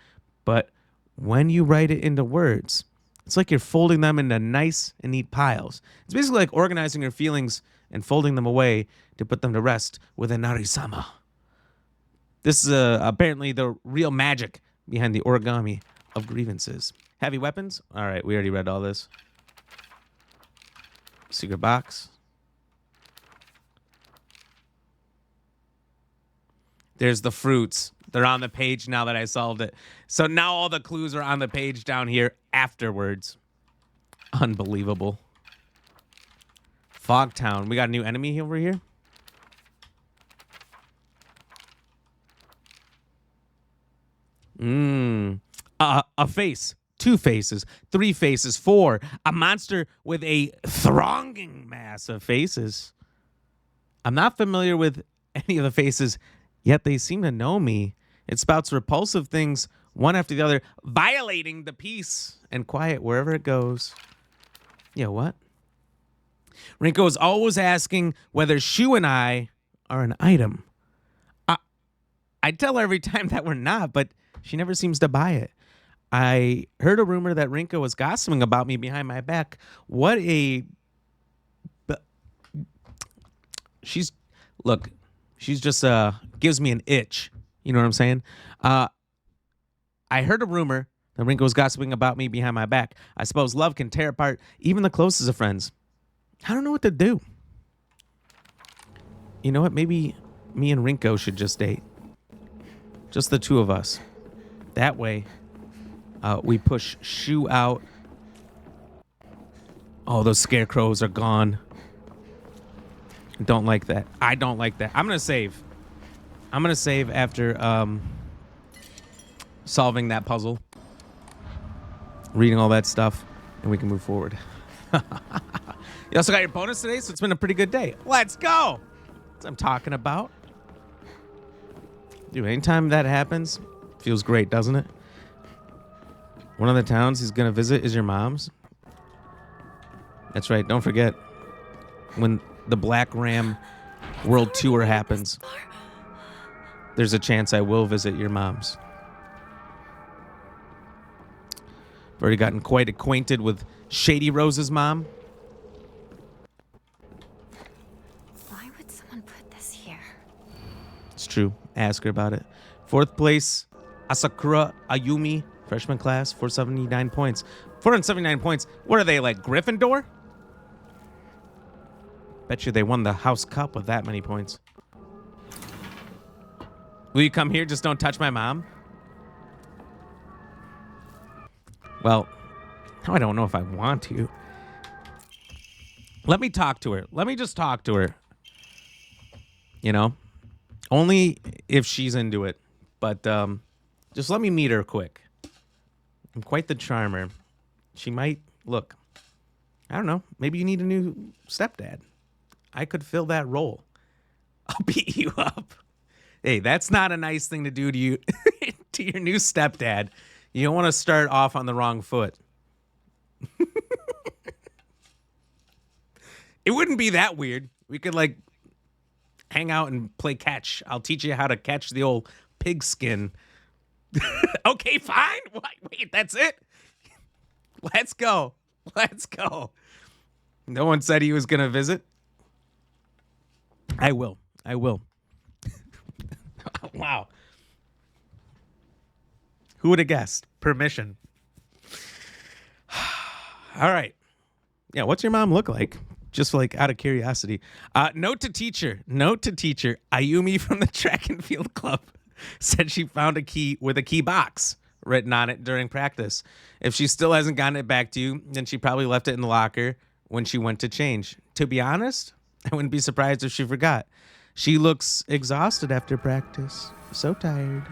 But when you write it into words, it's like you're folding them into nice and neat piles. It's basically like organizing your feelings and folding them away to put them to rest with a narisama. This is apparently the real magic behind the origami of grievances. Heavy weapons? All right, we already read all this. Secret box. There's the fruits. They're on the page now that I solved it. So now all the clues are on the page down here afterwards. Unbelievable. Fogtown. We got a new enemy over here. A face. 2 faces. 3 faces. 4. A monster with a thronging mass of faces. I'm not familiar with any of the faces, yet they seem to know me. It spouts repulsive things, one after the other, violating the peace and quiet wherever it goes. Yeah, what? Rinko is always asking whether Shu and I are an item. I tell her every time that we're not, but she never seems to buy it. I heard a rumor that Rinko was gossiping about me behind my back. What a... She's just gives me an itch. You know what I'm saying? I heard a rumor that Rinko was gossiping about me behind my back. I suppose love can tear apart even the closest of friends. I don't know what to do. You know what? Maybe me and Rinko should just date. Just the 2 of us. That way, we push Shu out. Oh, those scarecrows are gone. Don't like that. I don't like that. I'm going to save. I'm going to save after solving that puzzle. Reading all that stuff. And we can move forward. You also got your bonus today, so it's been a pretty good day. Let's go. That's what I'm talking about. Dude, anytime that happens, feels great, doesn't it? One of the towns he's going to visit is your mom's. That's right. Don't forget when the Black Ram World Tour happens, there's a chance I will visit your mom's. I've already gotten quite acquainted with Shady Rose's mom. Why would someone put this here? It's true. Ask her about it. 4th place, Asakura Ayumi, freshman class, 479 points. 479 points. What are they, like Gryffindor? Bet you they won the House Cup with that many points. Will you come here? Just don't touch my mom. Well, now I don't know if I want to. Let me talk to her. Let me just talk to her. You know? Only if she's into it. But just let me meet her quick. I'm quite the charmer. She might... Look, I don't know. Maybe you need a new stepdad. I could fill that role. I'll beat you up. Hey, that's not a nice thing to do to you, to your new stepdad. You don't want to start off on the wrong foot. It wouldn't be that weird. We could, like, hang out and play catch. I'll teach you how to catch the old pigskin. Okay, fine. Wait, that's it? Let's go. Let's go. No one said he was going to visit. I will. Wow. Who would have guessed? Permission. All right. Yeah, what's your mom look like? Just like out of curiosity. Note to teacher. Ayumi from the track and field club said she found a key with a key box written on it during practice. If she still hasn't gotten it back to you, then she probably left it in the locker when she went to change. To be honest, I wouldn't be surprised if she forgot. She looks exhausted after practice. So tired.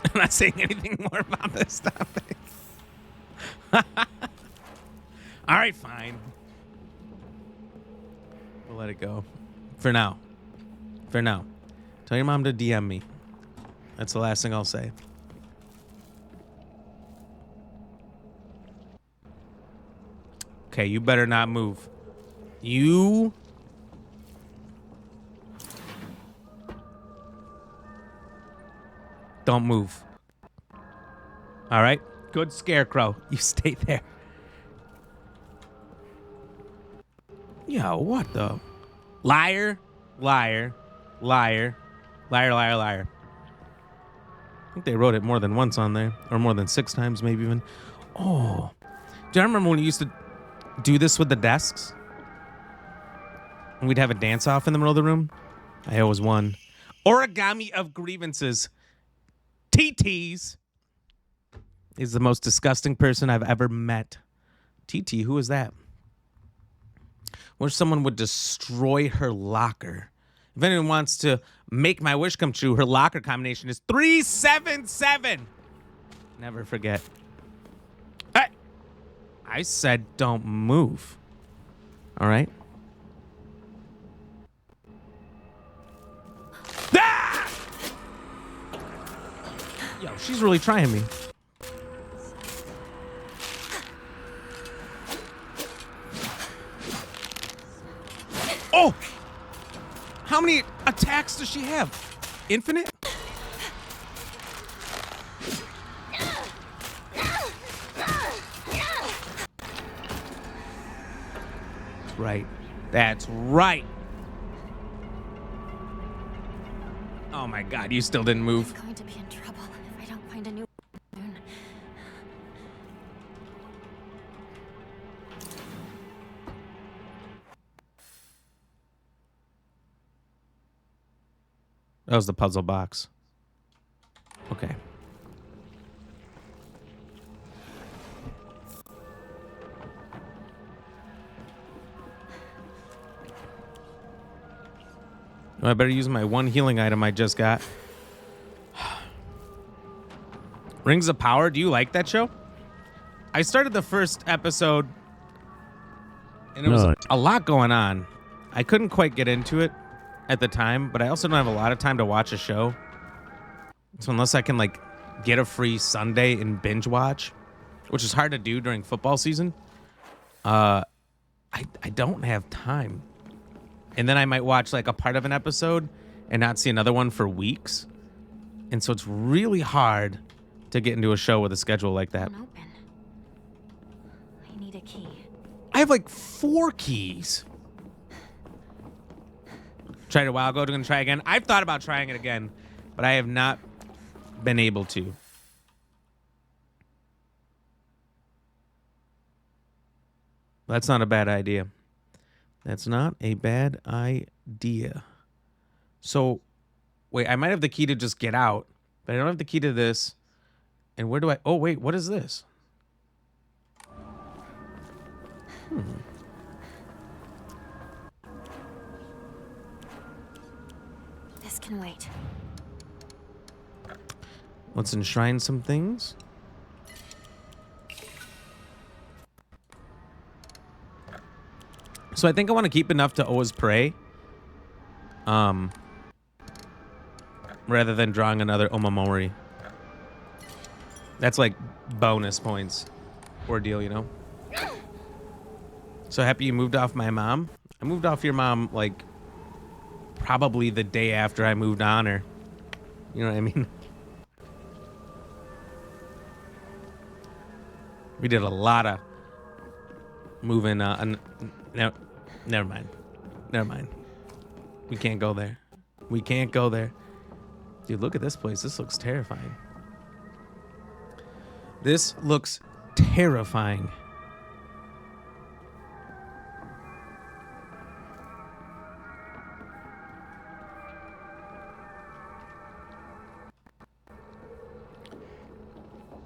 I'm not saying anything more about this topic. All right, fine. We'll let it go. For now. Tell your mom to DM me. That's the last thing I'll say. Okay, you better not move. You... Don't move. All right? Good scarecrow. You stay there. Yeah, what the? Liar. I think they wrote it more than once on there. Or more than 6 times, maybe even. Oh. Do you remember when we used to do this with the desks? And we'd have a dance off in the middle of the room? I always won. Origami of grievances. TT's is the most disgusting person I've ever met. TT, who is that? Where someone would destroy her locker. If anyone wants to make my wish come true, her locker combination is 377. Never forget. Hey, I said don't move. All right? Ah! Yo, she's really trying me. Oh! How many attacks does she have? Infinite? That's right. That's right. Oh my God, you still didn't move. I'm going to be in trouble if I don't find a new soon. That was the puzzle box. Okay. Oh, I better use my one healing item I just got. Rings of Power. Do you like that show? I started the first episode and it was a lot going on. I couldn't quite get into it at the time, but I also don't have a lot of time to watch a show. So unless I can like get a free Sunday and binge watch, which is hard to do during football season, I don't have time. And then I might watch like a part of an episode and not see another one for weeks. And so it's really hard to get into a show with a schedule like that. Won't open. I need a key. I have like 4 keys. Tried it a while ago, gonna try again. I've thought about trying it again, but I have not been able to. That's not a bad idea. That's not a bad idea. So, wait, I might have the key to just get out, but I don't have the key to this. And where do I... Oh, wait, what is this? This can wait. Let's enshrine some things. So I think I want to keep enough to always pray. Rather than drawing another Omamori. That's like bonus points ordeal, you know? So happy you moved off my mom. I moved off your mom like probably the day after I moved on her. You know what I mean? We did a lot of moving. No, never mind. Never mind. We can't go there. We can't go there. Dude, look at this place. This looks terrifying. This looks terrifying.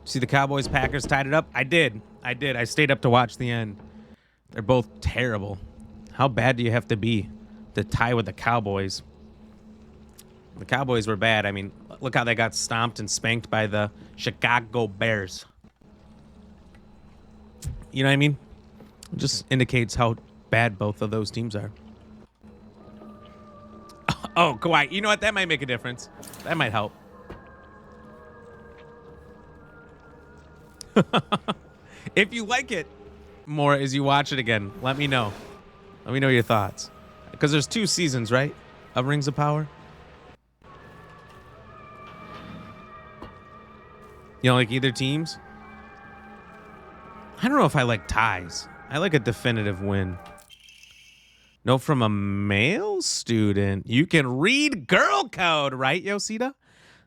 See the Cowboys Packers tied it up? I did. I stayed up to watch the end. They're both terrible. How bad do you have to be to tie with the Cowboys? The Cowboys were bad. I mean, look how they got stomped and spanked by the Chicago Bears. You know what I mean? It just indicates how bad both of those teams are. Oh, Kawhi. You know what? That might make a difference. That might help. If you like it more as you watch it again, let me know. Let me know your thoughts. Because there's 2 seasons, right? Of Rings of Power. You don't like either teams? I don't know if I like ties. I like a definitive win. Note from a male student. You can read girl code, right, Yosita?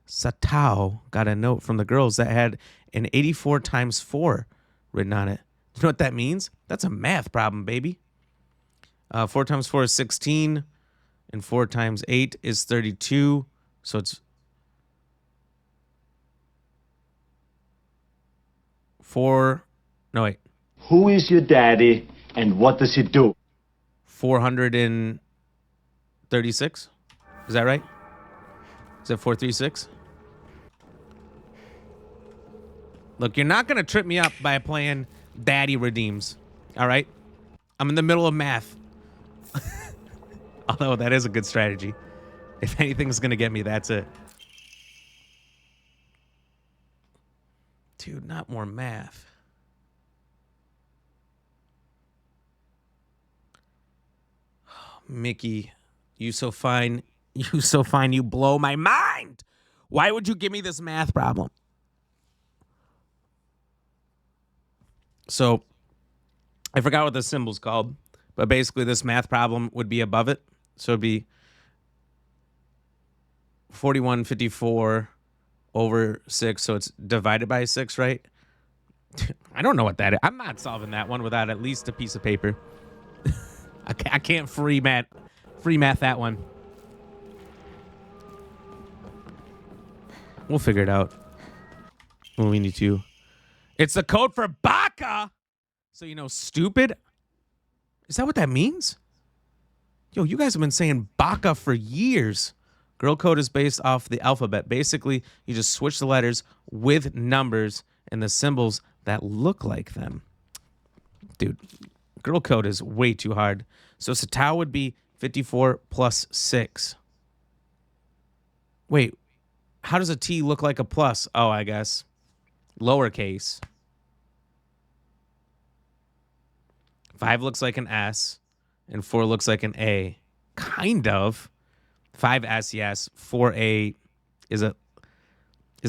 Satao got a note from the girls that had an 84 times 4 written on it. You know what that means? That's a math problem, baby. 4 times 4 is 16, and 4 times 8 is 32. So it's 4. No, wait. Who is your daddy and what does he do? 436. Is that right? Is that 436? Look, you're not going to trip me up by playing Daddy Redeems. All right? I'm in the middle of math. Although that is a good strategy. If anything's going to get me, that's it. Dude, not more math. Mickey, you so fine. You so fine. You blow my mind. Why would you give me this math problem? So, I forgot what the symbol's called, but basically this math problem would be above it. So it'd be 4154 over 6. So it's divided by 6, right? I don't know what that is. I'm not solving that one without at least a piece of paper. I can't free math that one. We'll figure it out when we need to. It's the code for Baka. So, you know, stupid. Is that what that means? Yo, you guys have been saying Baka for years. Girl code is based off the alphabet. Basically, you just switch the letters with numbers and the symbols that look like them. Dude, girl code is way too hard. So Satao would be 54 plus 6. Wait, how does a T look like a plus? Oh, I guess. Lowercase. 5 looks like an S, and 4 looks like an A. Kind of. 5S, yes. 4A is a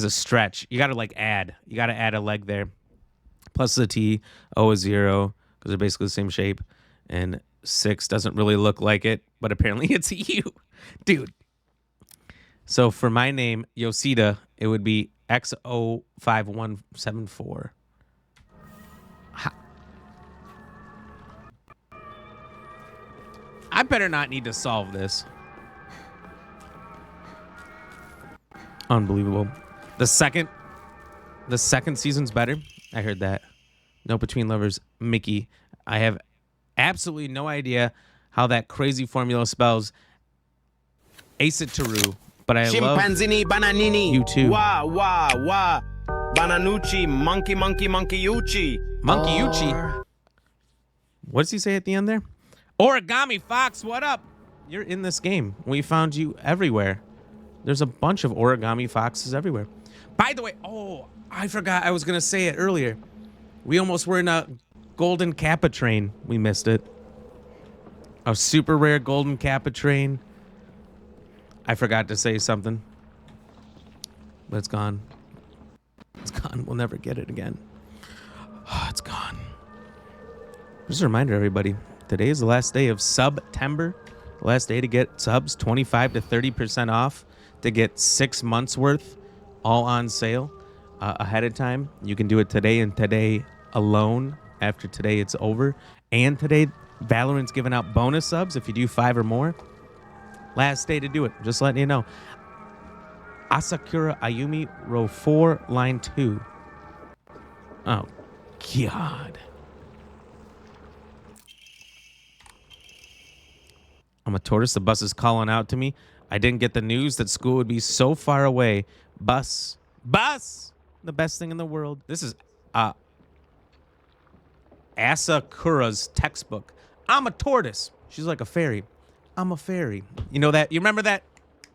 stretch. You got to like add. You got to add a leg there. Plus the T. O is 0 because they're basically the same shape. And 6 doesn't really look like it, but apparently it's a U. Dude. So for my name, Yosida, it would be XO5174. I better not need to solve this. Unbelievable. The second season's better. I heard that. No Between Lovers, Mickey. I have absolutely no idea how that crazy formula spells Asitaru, but I love bananini. you too. Wah, wah, wah. Bananucci, monkey, monkey, monkey, uchi. Monkey Uchi. What does he say at the end there? Origami Fox, what up? You're in this game. We found you everywhere. There's a bunch of Origami Foxes everywhere. By the way, oh, I forgot I was going to say it earlier. We almost were in a golden Kappa train. We missed it. A super rare golden Kappa train. I forgot to say something. But it's gone. It's gone. We'll never get it again. Oh, it's gone. Just a reminder, everybody. Today is the last day of September. The last day to get subs, 25 to 30% off. To get 6 months worth, all on sale ahead of time. You can do it today and today alone. After today, it's over. And today, Valorant's giving out bonus subs if you do 5 or more. Last day to do it. Just letting you know. Asakura Ayumi, row 4, line 2. Oh, God. I'm a tortoise. The bus is calling out to me. I didn't get the news that school would be so far away. Bus. The best thing in the world. This is Asakura's textbook. I'm a tortoise. She's like a fairy. I'm a fairy. You know that? You remember that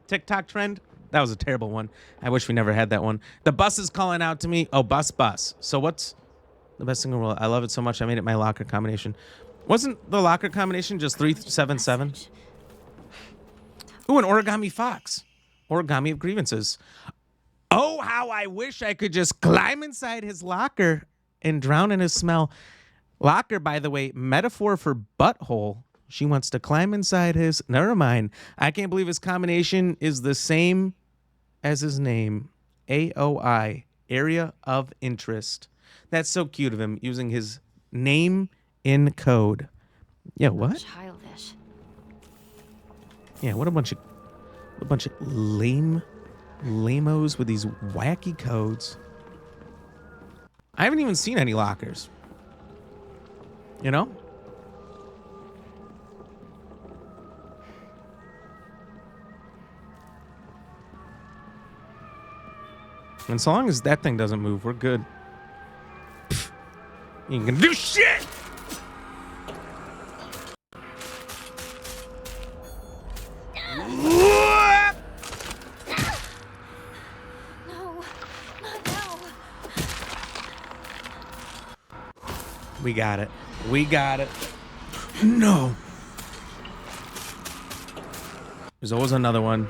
TikTok trend? That was a terrible one. I wish we never had that one. The bus is calling out to me. Oh, bus. So what's the best thing in the world? I love it so much. I made it my locker combination. Wasn't the locker combination just 377? Ooh, an origami fox. Origami of grievances. Oh, how I wish I could just climb inside his locker and drown in his smell. Locker, by the way, metaphor for butthole. She wants to climb inside his... Never mind. I can't believe his combination is the same as his name. AOI. Area of interest. That's so cute of him, using his Name in code. Yeah, what? Childish. Yeah, what a bunch of lamos with these wacky codes. I haven't even seen any lockers. You know? And so long as that thing doesn't move, we're good. Pfft. You ain't gonna do shit! No, not now. We got it. We got it. No. There's always another one.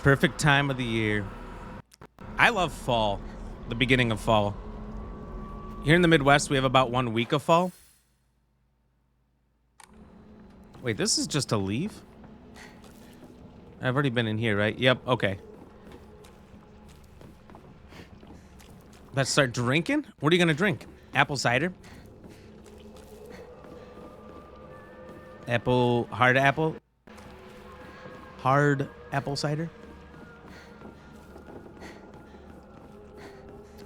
Perfect time of the year. I love fall. The beginning of fall. Here in the Midwest, we have about 1 week of fall. Wait, this is just a leaf? I've already been in here, right? Yep, okay. Let's start drinking? What are you gonna drink? Apple cider? Hard apple cider?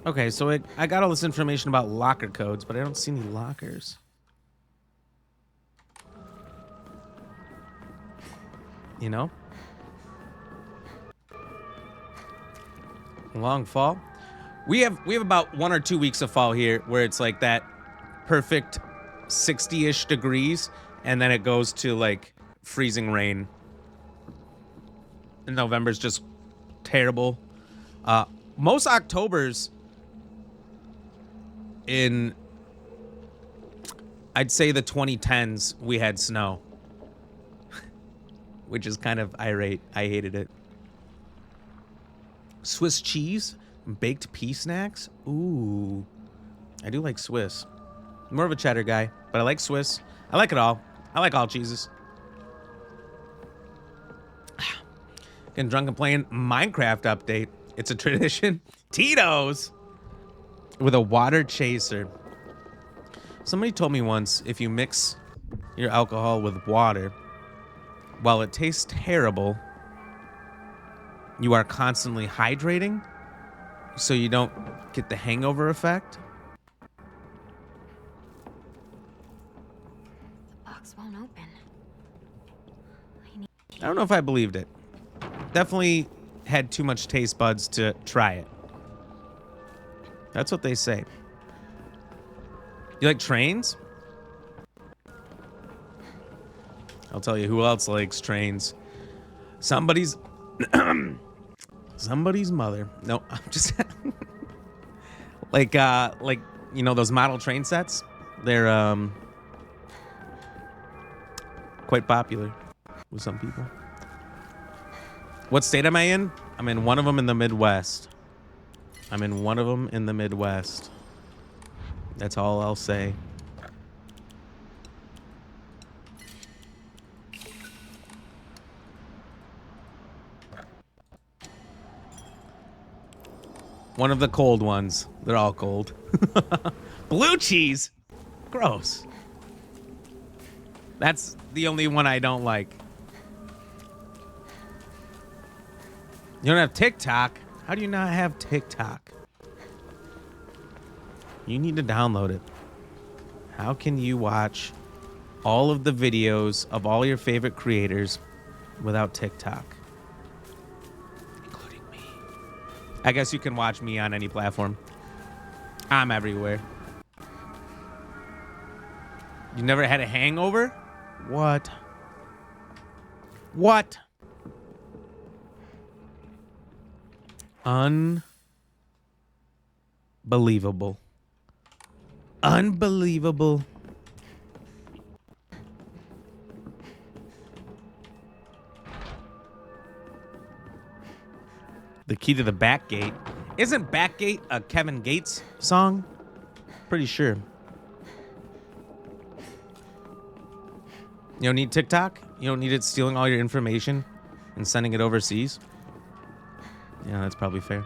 Okay, so I got all this information about locker codes, but I don't see any lockers. You know? Long fall. We have about 1 or 2 weeks of fall here where it's like that perfect 60-ish degrees, and then it goes to like freezing rain. And November's just terrible. Most Octobers in, I'd say the 2010s, we had snow. Which is kind of irate. I hated it. Swiss cheese, baked pea snacks. Ooh, I do like Swiss. More of a cheddar guy, but I like Swiss. I like it all. I like all cheeses. Getting drunk and playing Minecraft update. It's a tradition. Tito's with a water chaser. Somebody told me once, if you mix your alcohol with water, while it tastes terrible, you are constantly hydrating, so you don't get the hangover effect. The box won't open. I don't know if I believed it. Definitely had too much taste buds to try it. That's what they say. You like trains? I'll tell you who else likes trains. Somebody's mother. No, I'm just like you know those model train sets? They're quite popular with some people. What state am I in? I'm in one of them in the Midwest. That's all I'll say. One of the cold ones. They're all cold. Blue cheese. Gross. That's the only one I don't like. You don't have TikTok? How do you not have TikTok? You need to download it. How can you watch all of the videos of all your favorite creators without TikTok? Including me. I guess you can watch me on any platform. I'm everywhere. You never had a hangover? What? What? Unbelievable. Unbelievable. The key to the back gate. Isn't Backgate a Kevin Gates song? Pretty sure. You don't need TikTok? You don't need it stealing all your information and sending it overseas? Yeah, that's probably fair.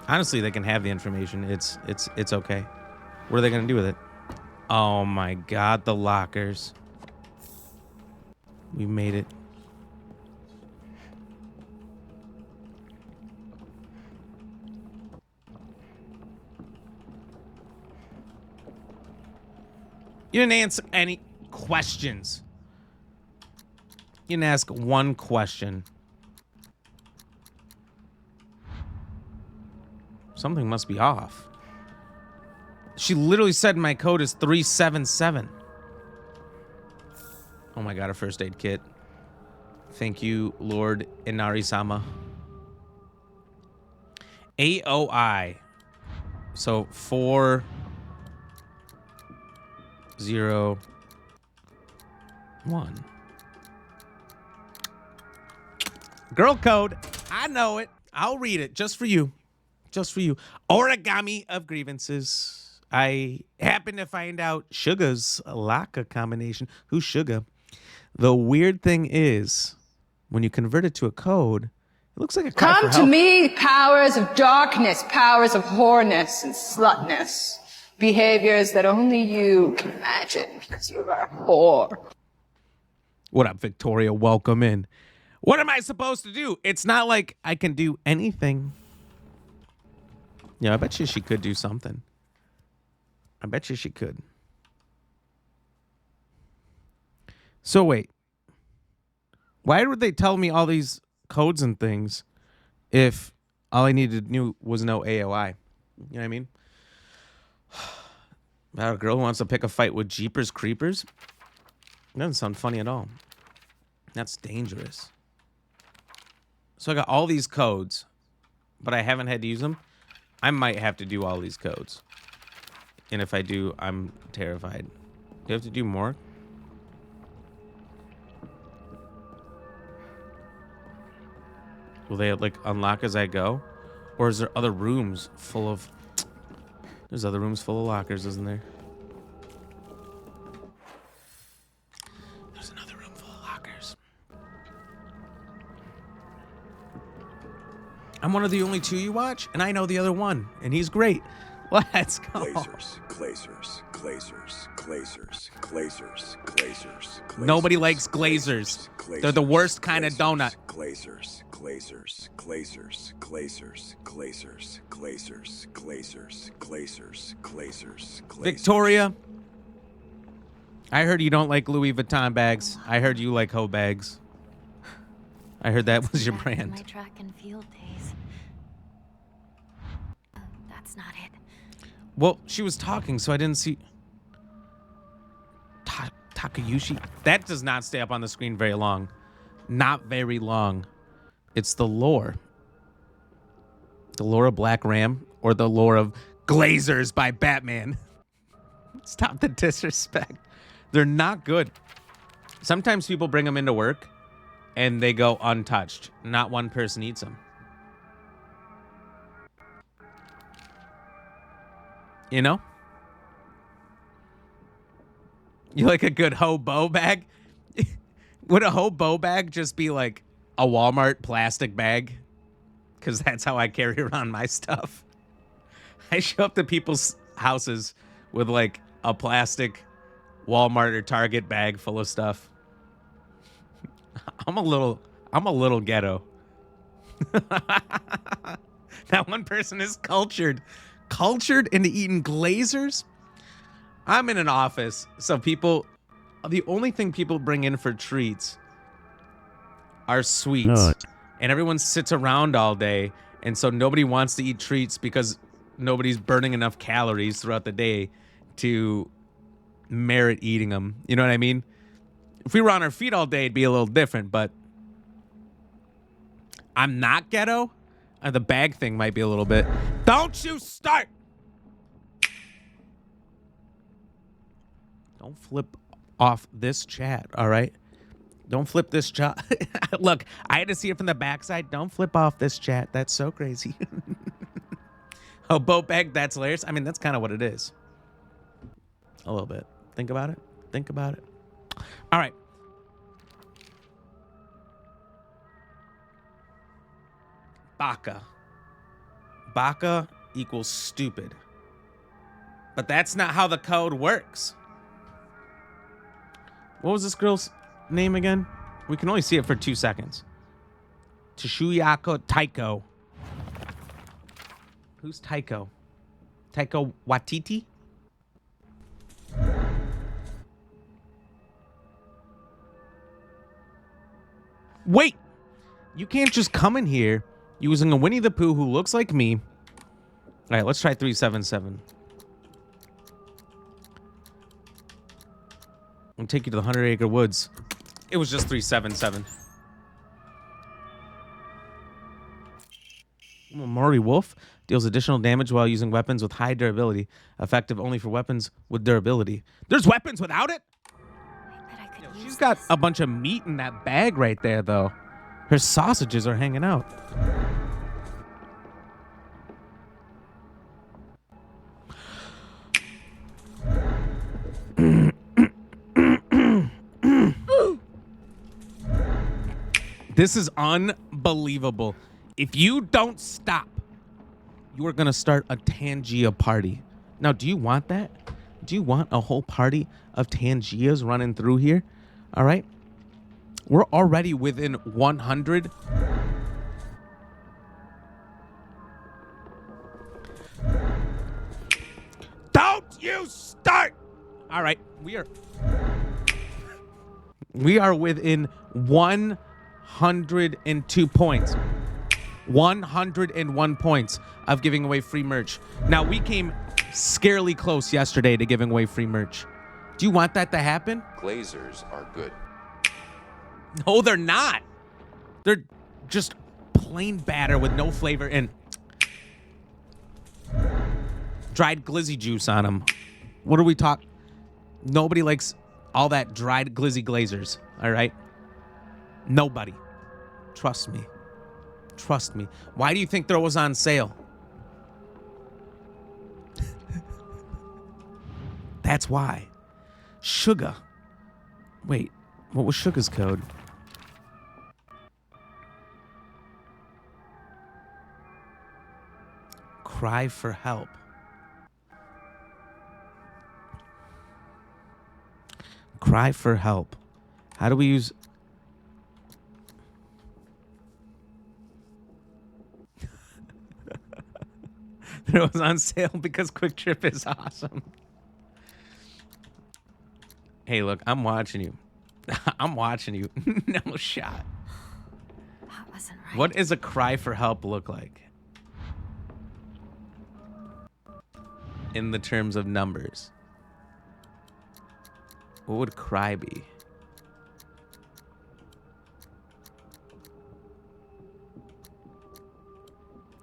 Honestly, they can have the information. It's okay. What are they gonna do with it? Oh my god, the lockers. We made it. You didn't answer any questions. You didn't ask one question. Something must be off. She literally said my code is 377. Oh my god, a first aid kit. Thank you, Lord Inari-sama. AOI. So 401. Girl code. I know it. I'll read it just for you. Just for you. Origami of grievances. I happen to find out Suga's Laka combination. Who's Suga? The weird thing is, when you convert it to a code, it looks like a cry for Come to help. me, powers of darkness, powers of whoreness and slutness. Behaviors that only you can imagine because you are a whore. What up, Victoria? Welcome in. What am I supposed to do? It's not like I can do anything. Yeah, I bet you she could do something. I bet you she could. So wait. Why would they tell me all these codes and things if all I needed to know was no AOI? You know what I mean? About a girl who wants to pick a fight with Jeepers Creepers? It doesn't sound funny at all. That's dangerous. So I got all these codes, but I haven't had to use them. I might have to do all these codes. And if I do, I'm terrified. Do you have to do more? Will they like unlock as I go? Or is there other rooms full of... There's other rooms full of lockers, isn't there? There's another room full of lockers. I'm one of the only two you watch, and I know the other one, and he's great. Let's go. Glazers, glazers, glazers, glazers, glazers, glazers. Nobody likes glazers. They're the worst kind of donut. Glazers, glazers, glazers, glazers, glazers, glazers, glazers, glazers, glazers. Victoria, I heard you don't like Louis Vuitton bags. I heard you like hoe bags. I heard that was your Back to brand. my track and field days. That's not it. Well, she was talking, so I didn't see... Takayushi? That does not stay up on the screen very long. Not very long. It's the lore. The lore of Black Ram, or the lore of Glazers by Batman. Stop the disrespect. They're not good. Sometimes people bring them into work, and they go untouched. Not one person eats them. You know? You like a good hobo bag? Would a hobo bag just be like a Walmart plastic bag? Because that's how I carry around my stuff. I show up to people's houses with like a plastic Walmart or Target bag full of stuff. I'm a little ghetto. That one person is cultured into eating glazers. I'm in an office, so the only thing people bring in for treats are sweets. No. And everyone sits around all day, and so nobody wants to eat treats because nobody's burning enough calories throughout the day to merit eating them. You know what I mean? If we were on our feet all day, it'd be a little different, but I'm not ghetto. The bag thing might be a little bit. Don't you start! Don't flip off this chat, all right? Don't flip this chat. Look, I had to see it from the backside. Don't flip off this chat. That's so crazy. Oh, boat bag, that's hilarious. I mean, that's kind of what it is. A little bit. Think about it. Think about it. All right. Baka. Baka equals stupid. But that's not how the code works. What was this girl's name again? We can only see it for 2 seconds. Tshuyako Taiko. Who's Taiko? Taiko Watiti? Wait! You can't just come in here using a Winnie the Pooh who looks like me. All right, let's try 377. I'll take you to the 100-acre woods. It was just 377. Mori Wolf deals additional damage while using weapons with high durability. Effective only for weapons with durability. There's weapons without it? She's got a bunch of meat in that bag right there, though. Her sausages are hanging out. This is unbelievable. If you don't stop, you are going to start a Tangia party. Now, do you want that? Do you want a whole party of Tangias running through here? All right. We're already within 100. Don't you start. All right. We are within 102 points. 101 points of giving away free merch. Now, we came scarily close yesterday to giving away free merch. Do you want that to happen? Glazers are good. No, they're not. They're just plain batter with no flavor and dried glizzy juice on them. What are we talking? Nobody likes all that dried glizzy glazers, all right? Nobody. Trust me. Trust me. Why do you think there was on sale? That's why. Sugar. Wait, what was Sugar's code? Cry for help. Cry for help. How do we use... It was on sale because Quick Trip is awesome. Hey, look, I'm watching you. I'm watching you. No shot. That wasn't right. What does a cry for help look like? In the terms of numbers. What would cry be?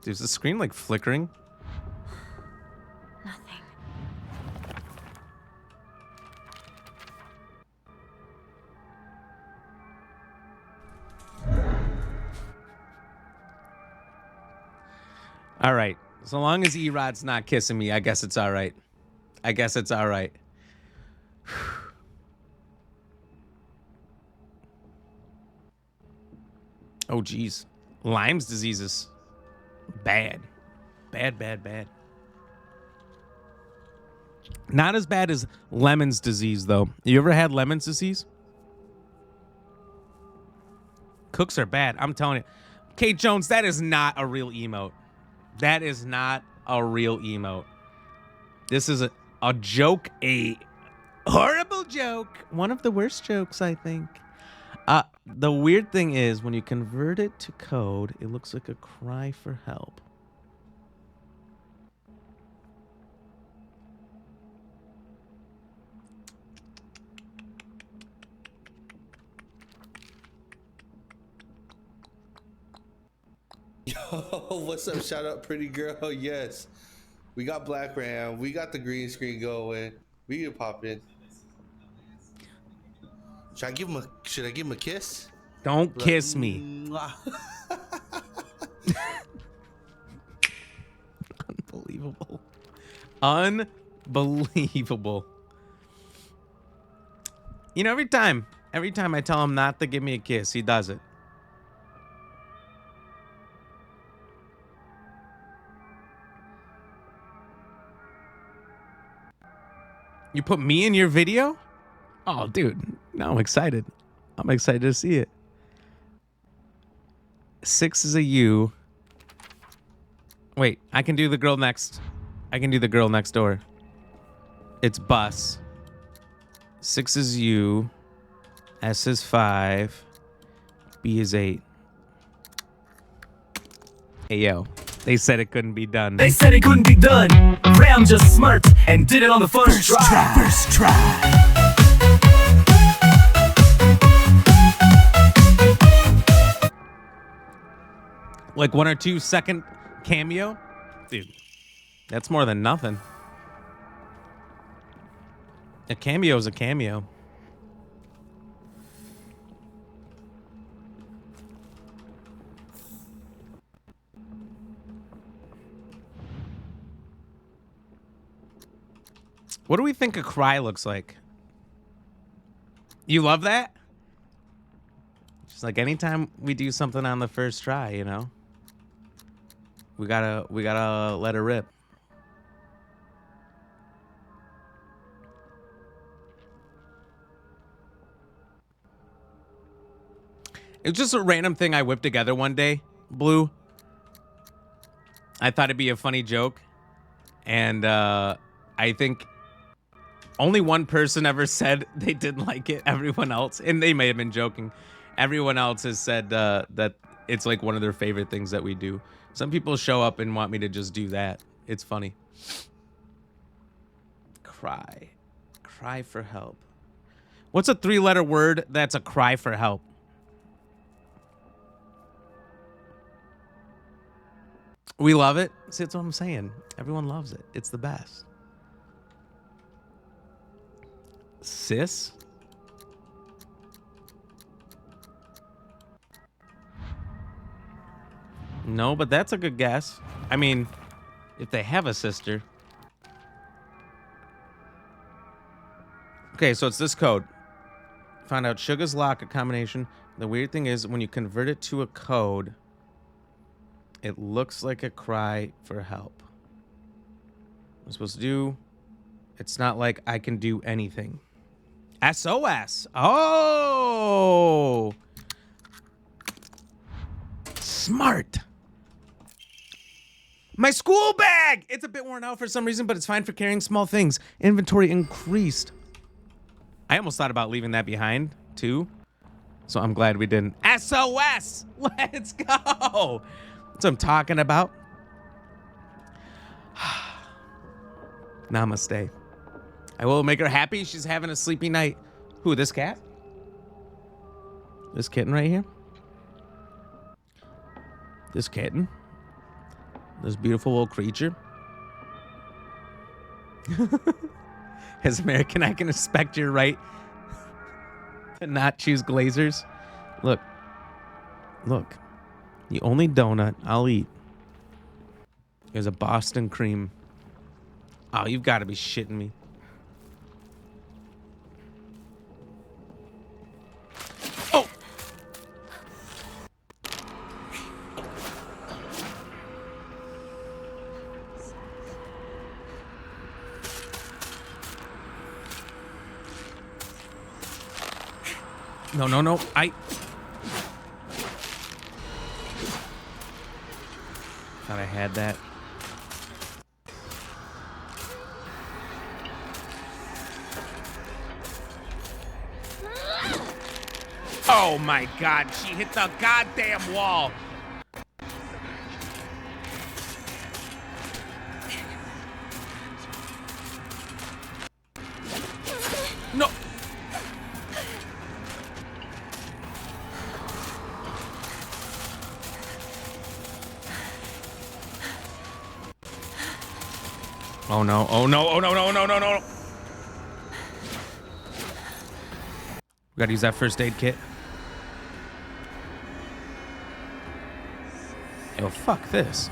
Is the screen like flickering? Nothing. All right. So long as Erod's not kissing me, I guess it's all right. I guess it's all right. Oh, geez. Lyme's disease is bad. Bad, bad, bad. Not as bad as Lemon's disease, though. You ever had Lemon's disease? Cooks are bad. I'm telling you. Kate Jones, that is not a real emote. That is not a real emote. This is a joke, a horrible joke. One of the worst jokes, I think. The weird thing is, when you convert it to code, it looks like a cry for help. Yo, what's up? Shout out, pretty girl. Yes, we got Black Ram. We got the green screen going. We can pop in. Should I give him a kiss? Don't kiss me. Unbelievable. Unbelievable. You know, every time I tell him not to give me a kiss, he does it. You put me in your video? Oh, dude. Now I'm excited. I'm excited to see it. 6 is a U. Wait, I can do the girl next. I can do the girl next door. It's bus. 6 is U. S is 5. B is 8. Hey, yo. They said it couldn't be done. They said it couldn't be done. Ram just smirked and did it on the first try. First try. Like 1 or 2 second cameo? Dude, that's more than nothing. A cameo is a cameo. What do we think a cry looks like? You love that? Just like anytime we do something on the first try, you know? We gotta let it rip. It was just a random thing I whipped together one day, Blue. I thought it'd be a funny joke. And I think only one person ever said they didn't like it. Everyone else, and they may have been joking, everyone else has said that it's like one of their favorite things that we do. Some people show up and want me to just do that. It's funny. Cry. Cry for help. What's a 3-letter word that's a cry for help? We love it. See, that's what I'm saying. Everyone loves it. It's the best. Sis? No, but that's a good guess. I mean, if they have a sister. Okay, so it's this code. Found out Sugar's lock, a combination. The weird thing is when you convert it to a code, it looks like a cry for help. What I'm supposed to do, it's not like I can do anything. SOS. Oh. Smart. My school bag! It's a bit worn out for some reason, but it's fine for carrying small things. Inventory increased. I almost thought about leaving that behind, too. So I'm glad we didn't. SOS! Let's go! That's what I'm talking about. Namaste. I will make her happy. She's having a sleepy night. Who, this cat? This kitten right here? This kitten? This beautiful little creature? As American, I can respect your right to not choose Glazers. Look. Look. The only donut I'll eat is a Boston cream. Oh, you've got to be shitting me. Oh! No, no, no. Thought I had that. Oh my God, she hit the goddamn wall. No. Oh no, oh no, oh no, no, no, no, no. We gotta use that first aid kit. Yo, fuck this.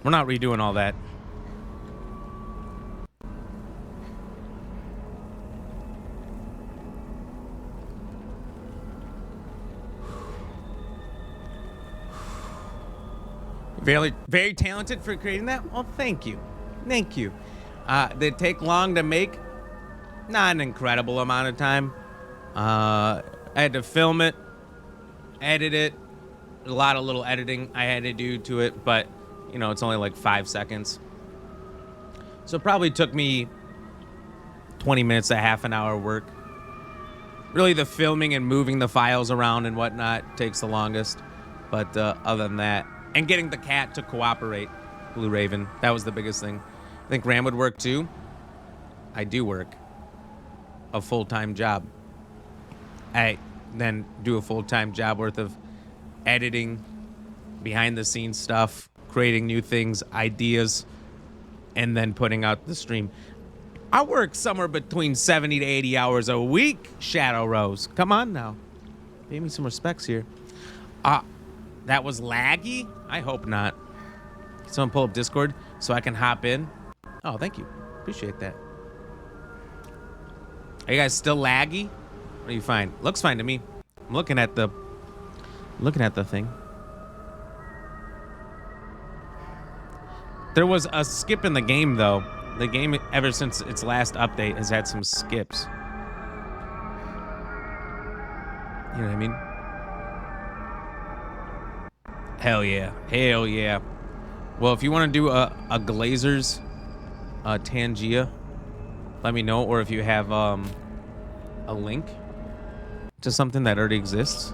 We're not redoing all that. Very talented for creating that. Well, thank you. Thank you. Did it take long to make? Not an incredible amount of time. I had to film it, edit it. A lot of little editing I had to do to it, but, you know, it's only like 5 seconds. So it probably took me 20 minutes to half an hour work. Really, the filming and moving the files around and whatnot takes the longest. But other than that, and getting the cat to cooperate, Blue Raven, that was the biggest thing. I think Ram would work too. I do work a full-time job. I then do a full-time job worth of editing, behind-the-scenes stuff, creating new things, ideas, and then putting out the stream. I work somewhere between 70 to 80 hours a week, Shadow Rose. Come on now. Pay me some respects here. That was laggy? I hope not. Can someone pull up Discord so I can hop in? Oh, thank you. Appreciate that. Are you guys still laggy? What do you find? Looks fine to me. I'm looking at the thing. There was a skip in the game, though. The game, ever since its last update, has had some skips. You know what I mean? Hell yeah. Hell yeah. Well, if you want to do a Glazer's Tangia, let me know. Or if you have a link to something that already exists.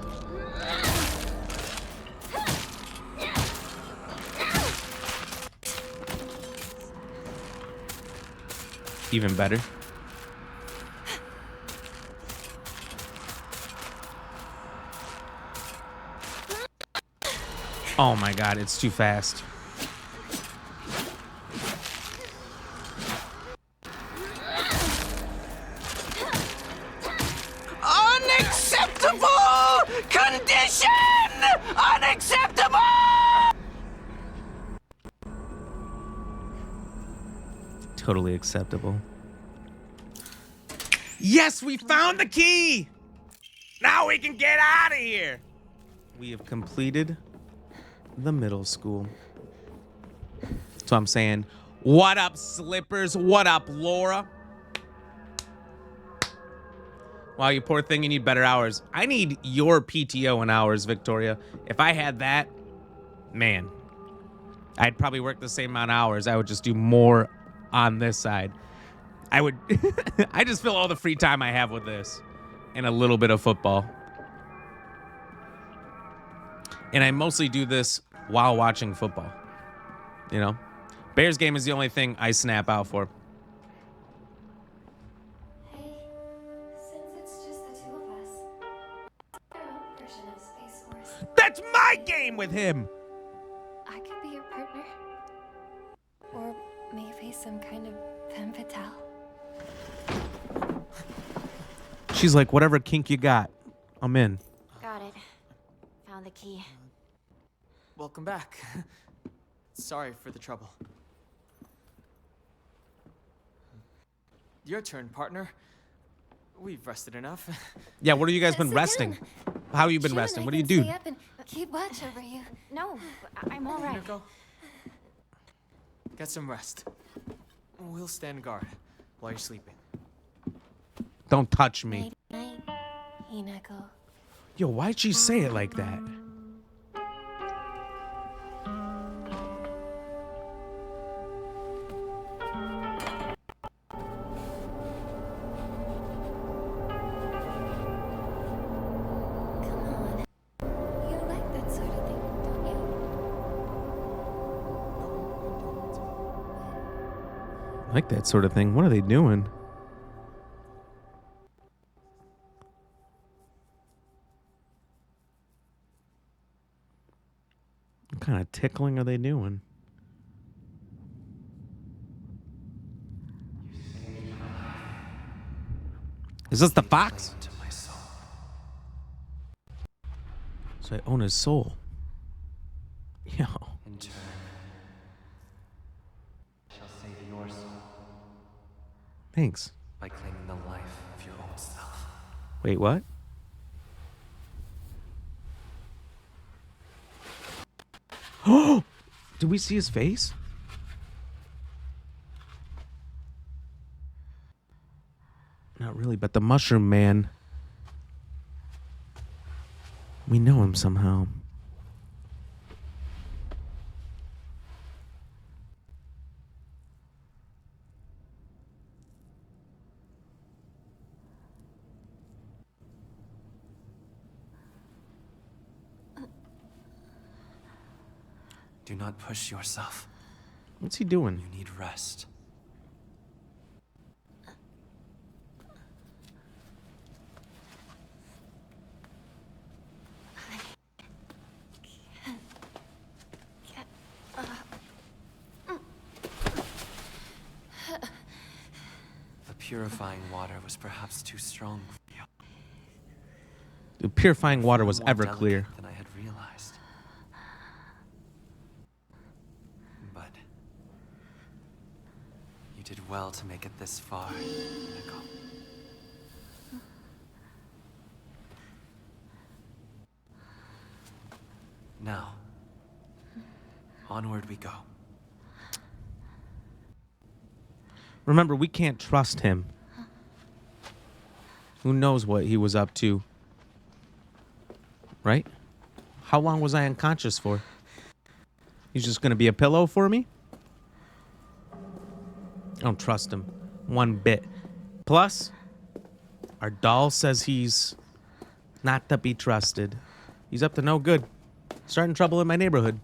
Even better. Oh my god, it's too fast. Unacceptable condition! Unacceptable! Totally acceptable. Yes, we found the key! Now we can get out of here! We have completed the middle school. So I'm saying, what up, Slippers? What up, Laura? Wow, you poor thing, you need better hours. I need your PTO in hours, Victoria. If I had that, man, I'd probably work the same amount of hours. I would just do more on this side. I would, I just fill all the free time I have with this and a little bit of football. And I mostly do this while watching football. You know? Bears game is the only thing I snap out for. Hey, since it's just the two of us, our own version of Space Force. That's my game with him! I could be your partner. Or maybe some kind of femme fatale. She's like, whatever kink you got, I'm in. Got it. Found the key. Welcome back. Sorry for the trouble. Your turn, partner. We've rested enough. Yeah, what have you guys been Sit resting? down. How have you been Jim and resting? I What do you can do? stay up and keep watch over you. No, I'm all right. Go. Get some rest. We'll stand guard while you're sleeping. Don't touch me. Night, Hinako. Yo, why'd she say it like that? You like that sort of thing, don't you? I like that sort of thing. What are they doing? What kind of tickling are they doing? Is this the fox? So I own his soul. Yo. In turn, I shall save your soul Thanks. by claiming the life of your own self. Wait, what? Oh! Did we see his face? Not really, but the mushroom man. We know him somehow. Do not push yourself. What's he doing? You need rest. The purifying water was perhaps too strong for you. The purifying water was More ever delicate clear. than I had realized. But you did well to make it this far, Nico. Now, onward we go. Remember, we can't trust him. Who knows what he was up to? Right? How long was I unconscious for? He's just gonna be a pillow for me? I don't trust him one bit. Plus, our doll says he's not to be trusted. He's up to no good. Starting trouble in my neighborhood.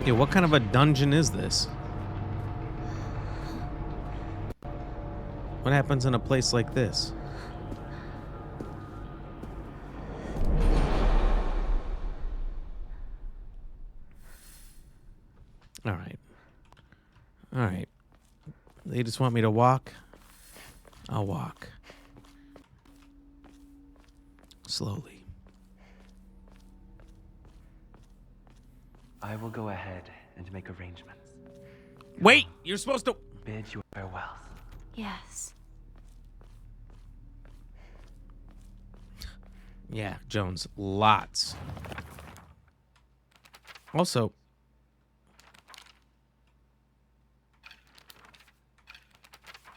Yeah, what kind of a dungeon is this? What happens in a place like this? All right. All right. They just want me to walk. I'll walk. Slowly. I will go ahead and make arrangements. Wait, you're supposed to Bid you farewells. Yes. Yeah, Jones, lots. Also,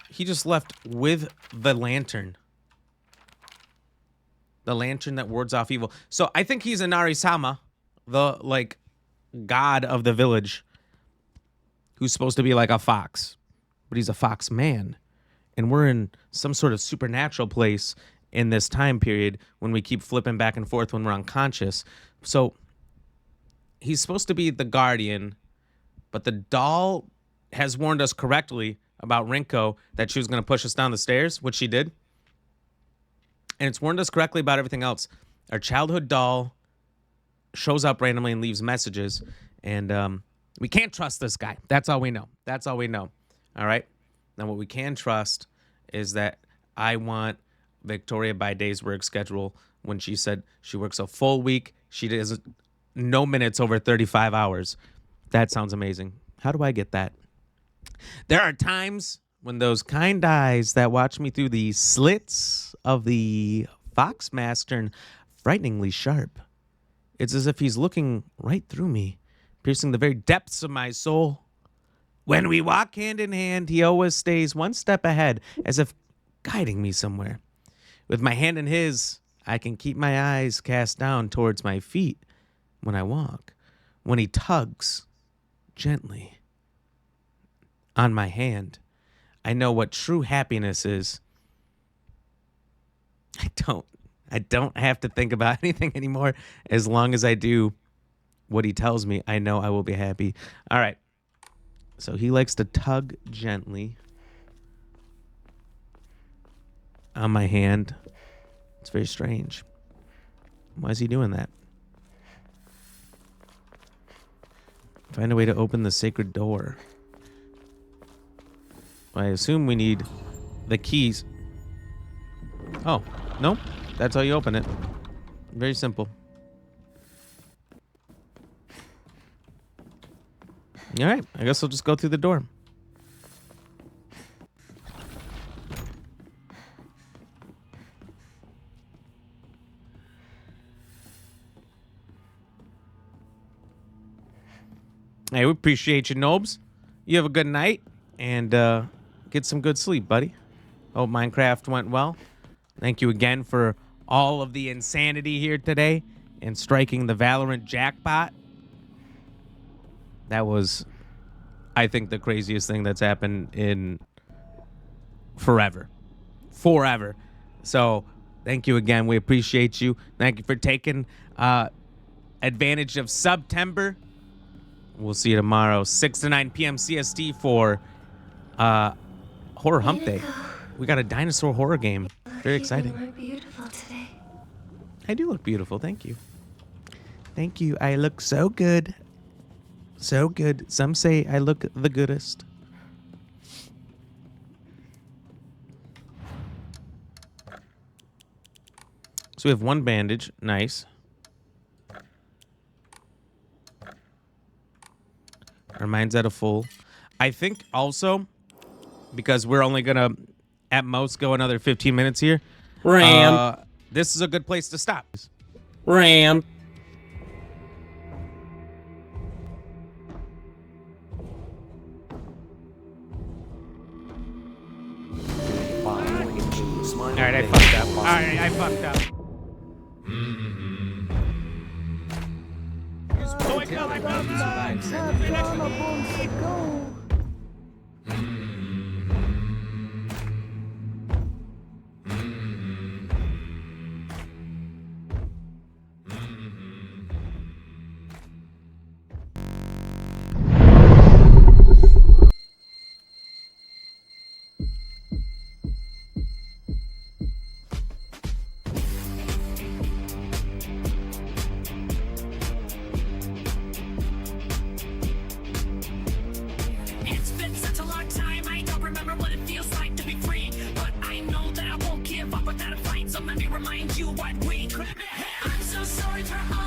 he just left with the lantern. The lantern that wards off evil. So I think he's Inari-sama, the, like, god of the village, who's supposed to be like a fox. But he's a fox man. And we're in some sort of supernatural place in this time period when we keep flipping back and forth when we're unconscious. So he's supposed to be the guardian, but the doll has warned us correctly about Rinko that she was going to push us down the stairs, which she did. And it's warned us correctly about everything else. Our childhood doll shows up randomly and leaves messages. And we can't trust this guy. That's all we know. That's all we know. All right? Now, what we can trust is that I want Victoria by day's work schedule when she said she works a full week. She does no minutes over 35 hours. That sounds amazing. How do I get that? There are times when those kind eyes that watch me through the slits of the fox mask turn frighteningly sharp. It's as if he's looking right through me, piercing the very depths of my soul. When we walk hand in hand, he always stays one step ahead, as if guiding me somewhere. With my hand in his, I can keep my eyes cast down towards my feet when I walk. When he tugs gently on my hand, I know what true happiness is. I don't have to think about anything anymore. As long as I do what he tells me, I know I will be happy. All right. So he likes to tug gently on my hand. It's very strange. Why is he doing that? Find a way to open the sacred door. I assume we need the keys. Oh, no. That's how you open it. Very simple. All right. I guess I'll just go through the door. Hey, we appreciate you, Nobes. You have a good night and get some good sleep, buddy. Hope Minecraft went well. Thank you again for all of the insanity here today and striking the Valorant jackpot. That was, I think, the craziest thing that's happened in forever. So thank you again. We appreciate you. Thank you for taking advantage of September. We'll see you tomorrow, 6 to 9 p.m. CST for Horror Hump Day. We got a dinosaur horror game. Very exciting. You look beautiful today. I do look beautiful. Thank you. Thank you. I look so good. So good. Some say I look the goodest. So we have one bandage. Nice. Our mind's at a full. I think also, because we're only going to, at most, go another 15 minutes here. Ram. This is a good place to stop. Ram. Alright, I fucked up. Alright, I fucked up. It's been such a long time, I don't remember what it feels like to be free. But I know that I won't give up without a fight, so let me remind you what we could be. I'm so sorry for all